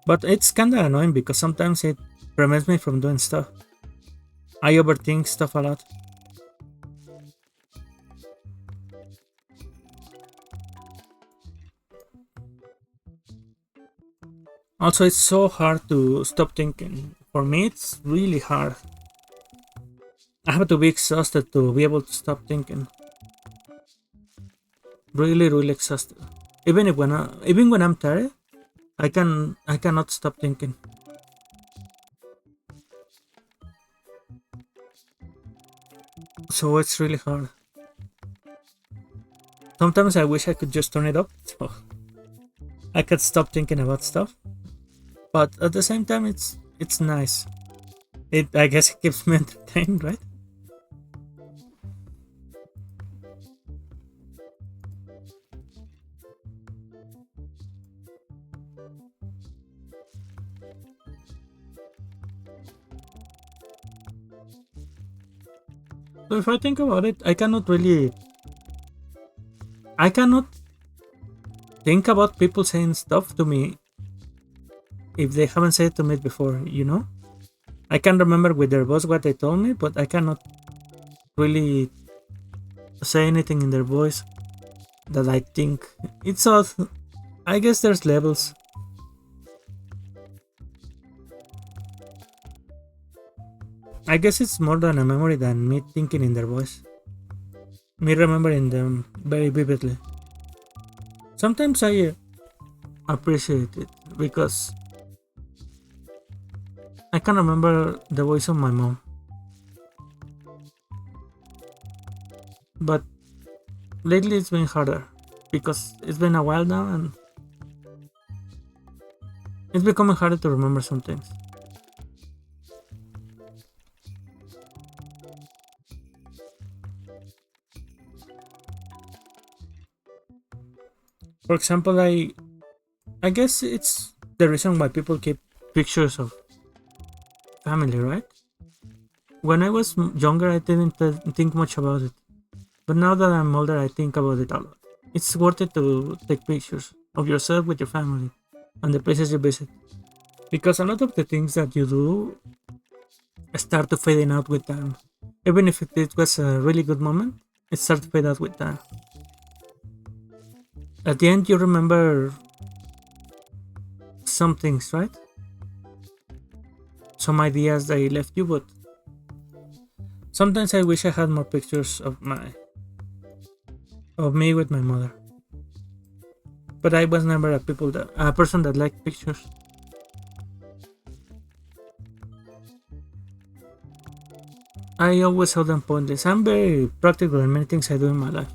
But it's kinda annoying because sometimes it prevents me from doing stuff. I overthink stuff a lot. Also, it's so hard to stop thinking. For me, it's really hard. I have to be exhausted to be able to stop thinking. Really, really exhausted. Even when I'm tired, I cannot stop thinking. So it's really hard. Sometimes I wish I could just turn it up so I could stop thinking about stuff. But at the same time, it's nice. It I guess it keeps me entertained, right? So if I think about it, I cannot think about people saying stuff to me if they haven't said it to me before, you know? I can remember with their voice what they told me, but I cannot really say anything in their voice that I think. It's all. I guess there's levels. I guess it's more than a memory than me thinking in their voice. Me remembering them very vividly. Sometimes I appreciate it because I can remember the voice of my mom. But lately it's been harder because it's been a while now and it's becoming harder to remember some things. For example, I guess it's the reason why people keep pictures of family, right? When I was younger, I didn't think much about it, but now that I'm older, I think about it a lot. It's worth it to take pictures of yourself with your family and the places you visit because a lot of the things that you do start to fading out with time. Even if it was a really good moment, it starts to fade out with time. At the end, you remember some things, right? Some ideas that left you, but sometimes I wish I had more pictures of me with my mother. But I was never a person that liked pictures. I always held them pointless. I'm very practical in many things I do in my life.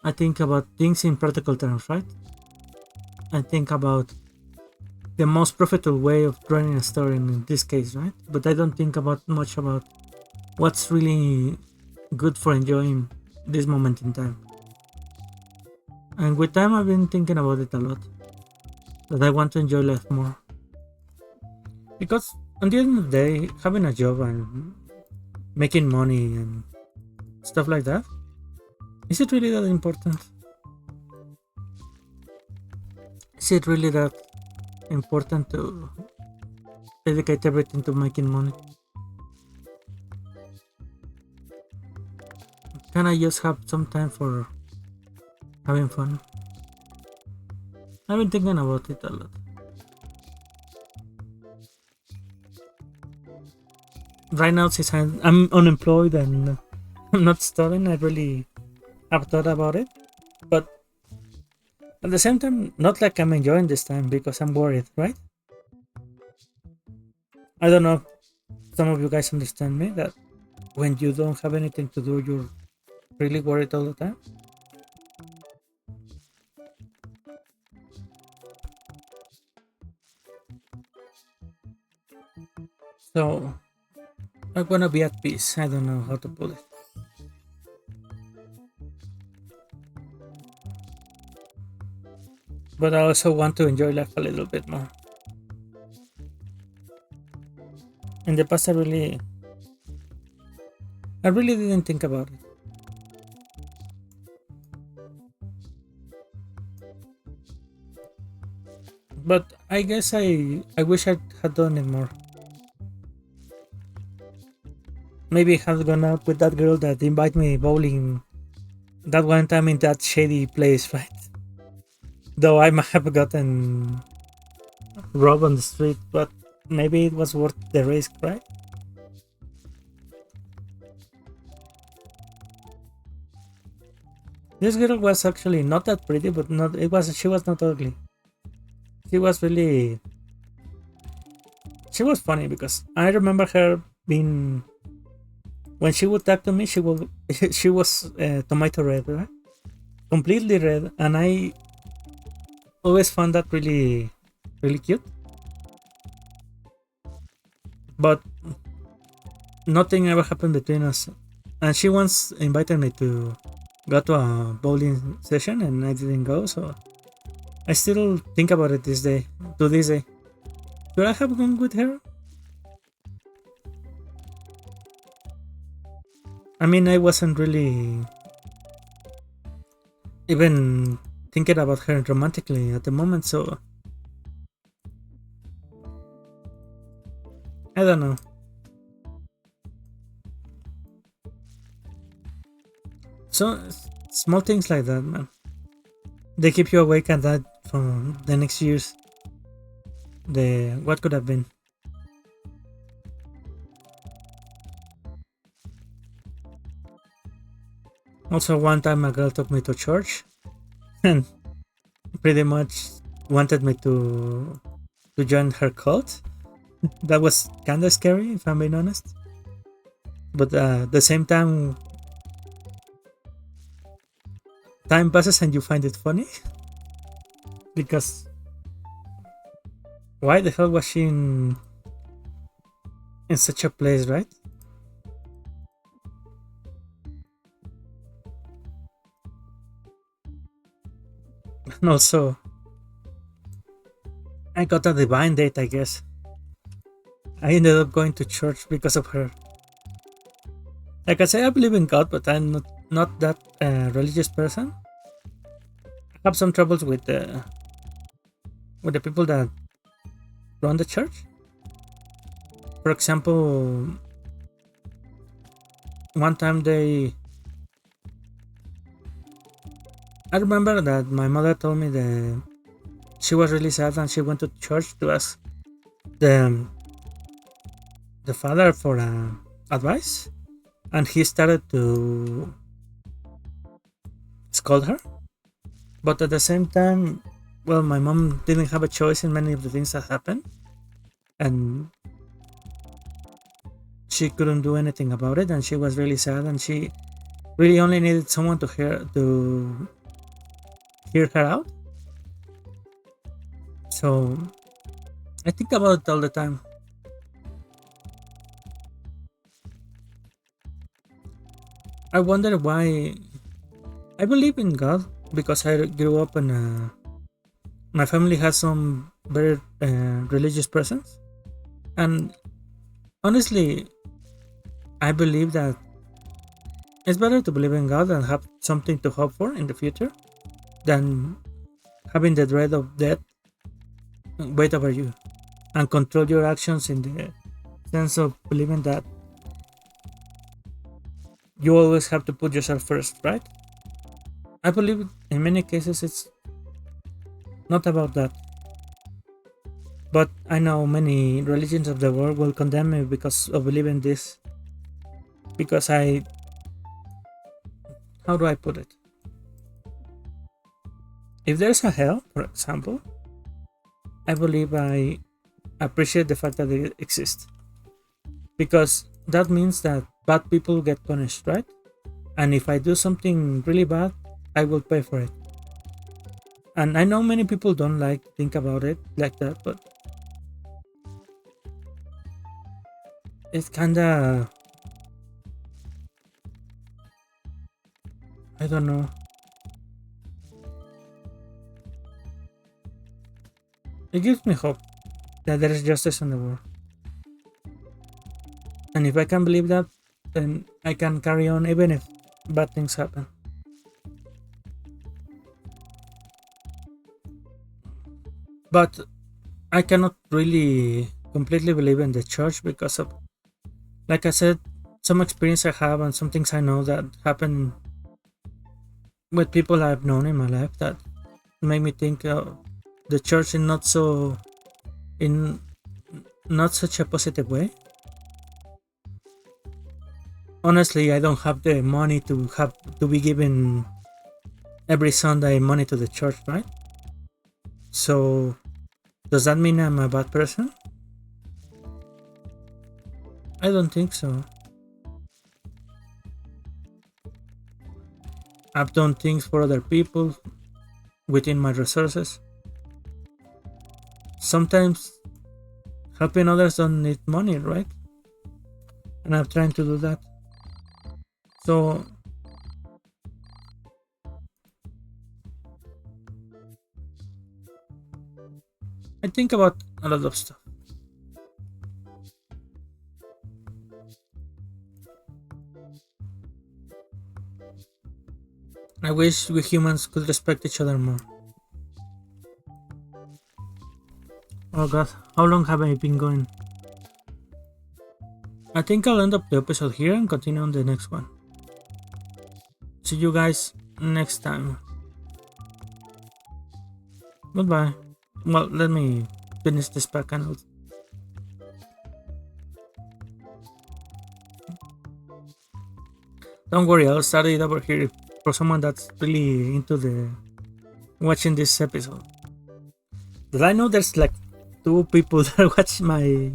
I think about things in practical terms, right? I think about the most profitable way of running a store in this case, right? But I don't think about much about what's really good for enjoying this moment in time. And with time, I've been thinking about it a lot. That I want to enjoy life more. Because at the end of the day, having a job and making money and stuff like that, is it really that important? Is it really that important to dedicate everything to making money? Can I just have some time for having fun? I've been thinking about it a lot. Right now, since I'm unemployed and I'm not studying, I really have thought about it. But at the same time, not like I'm enjoying this time because I'm worried, right? I don't know if some of you guys understand me that when you don't have anything to do, you're really worried all the time. So I wanna be at peace. I don't know how to put it. But I also want to enjoy life a little bit more. In the past, I really didn't think about it. But I guess I wish I had done it more. Maybe I had gone out with that girl that invited me bowling that one time in that shady place, right? Though I might have gotten robbed on the street, but maybe it was worth the risk, right? This girl was actually not that pretty, but not it was she was not ugly. She was really she was funny because I remember her being when she would talk to me, she will she was tomato red, right? Completely red, and I always found that really cute. But nothing ever happened between us. And she once invited me to go to a bowling session, and I didn't go. So I still think about it this day, to this day. Should I have gone with her? I mean, I wasn't really even thinking about her romantically at the moment, so I don't know. So small things like that, man. They keep you awake at night for the next years. The what could have been. Also, one time a girl took me to church and pretty much wanted me to join her cult. That was kind of scary, if I'm being honest. But at the same time, time passes and you find it funny because why the hell was she in such a place, right? And also, I got a divine date, I guess. I ended up going to church because of her. Like I say, I believe in God, but I'm not that religious person. I have some troubles with the people that run the church. For example, one time I remember that my mother told me that she was really sad and she went to church to ask the the father for advice, and he started to scold her. But at the same time, well, my mom didn't have a choice in many of the things that happened, and she couldn't do anything about it, and she was really sad, and she really only needed someone to hear her out. So I think about it all the time. I wonder why I believe in God because I grew up in my family has some very religious persons, and honestly, I believe that it's better to believe in God and have something to hope for in the future than having the dread of death wait over you and control your actions in the sense of believing that you always have to put yourself first, right? I believe in many cases it's not about that. But I know many religions of the world will condemn me because of believing this. Because how do I put it? If there's a hell, for example, I believe I appreciate the fact that it exists. Because that means that bad people get punished, right? And if I do something really bad, I will pay for it. And I know many people don't like to think about it like that, but it's kinda, I don't know. It gives me hope that there is justice in the world. And if I can believe that, then I can carry on even if bad things happen. But I cannot really completely believe in the church because of, like I said, some experience I have and some things I know that happen with people I've known in my life that make me think the church in in not such a positive way. Honestly, I don't have the money to be giving every Sunday money to the church, right? So does that mean I'm a bad person? I don't think so. I've done things for other people within my resources. Sometimes helping others don't need money, right? And I'm trying to do that. So I think about a lot of stuff. I wish we humans could respect each other more. Oh god, how long have I been going? I think I'll end up the episode here and continue on the next one. See you guys next time. Goodbye. Well, let me finish this pack and don't worry, I'll start it over here for someone that's really into the watching this episode. But I know there's like 2 people that watch my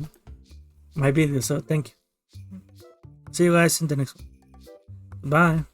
video, so thank you. See you guys in the next one. Bye.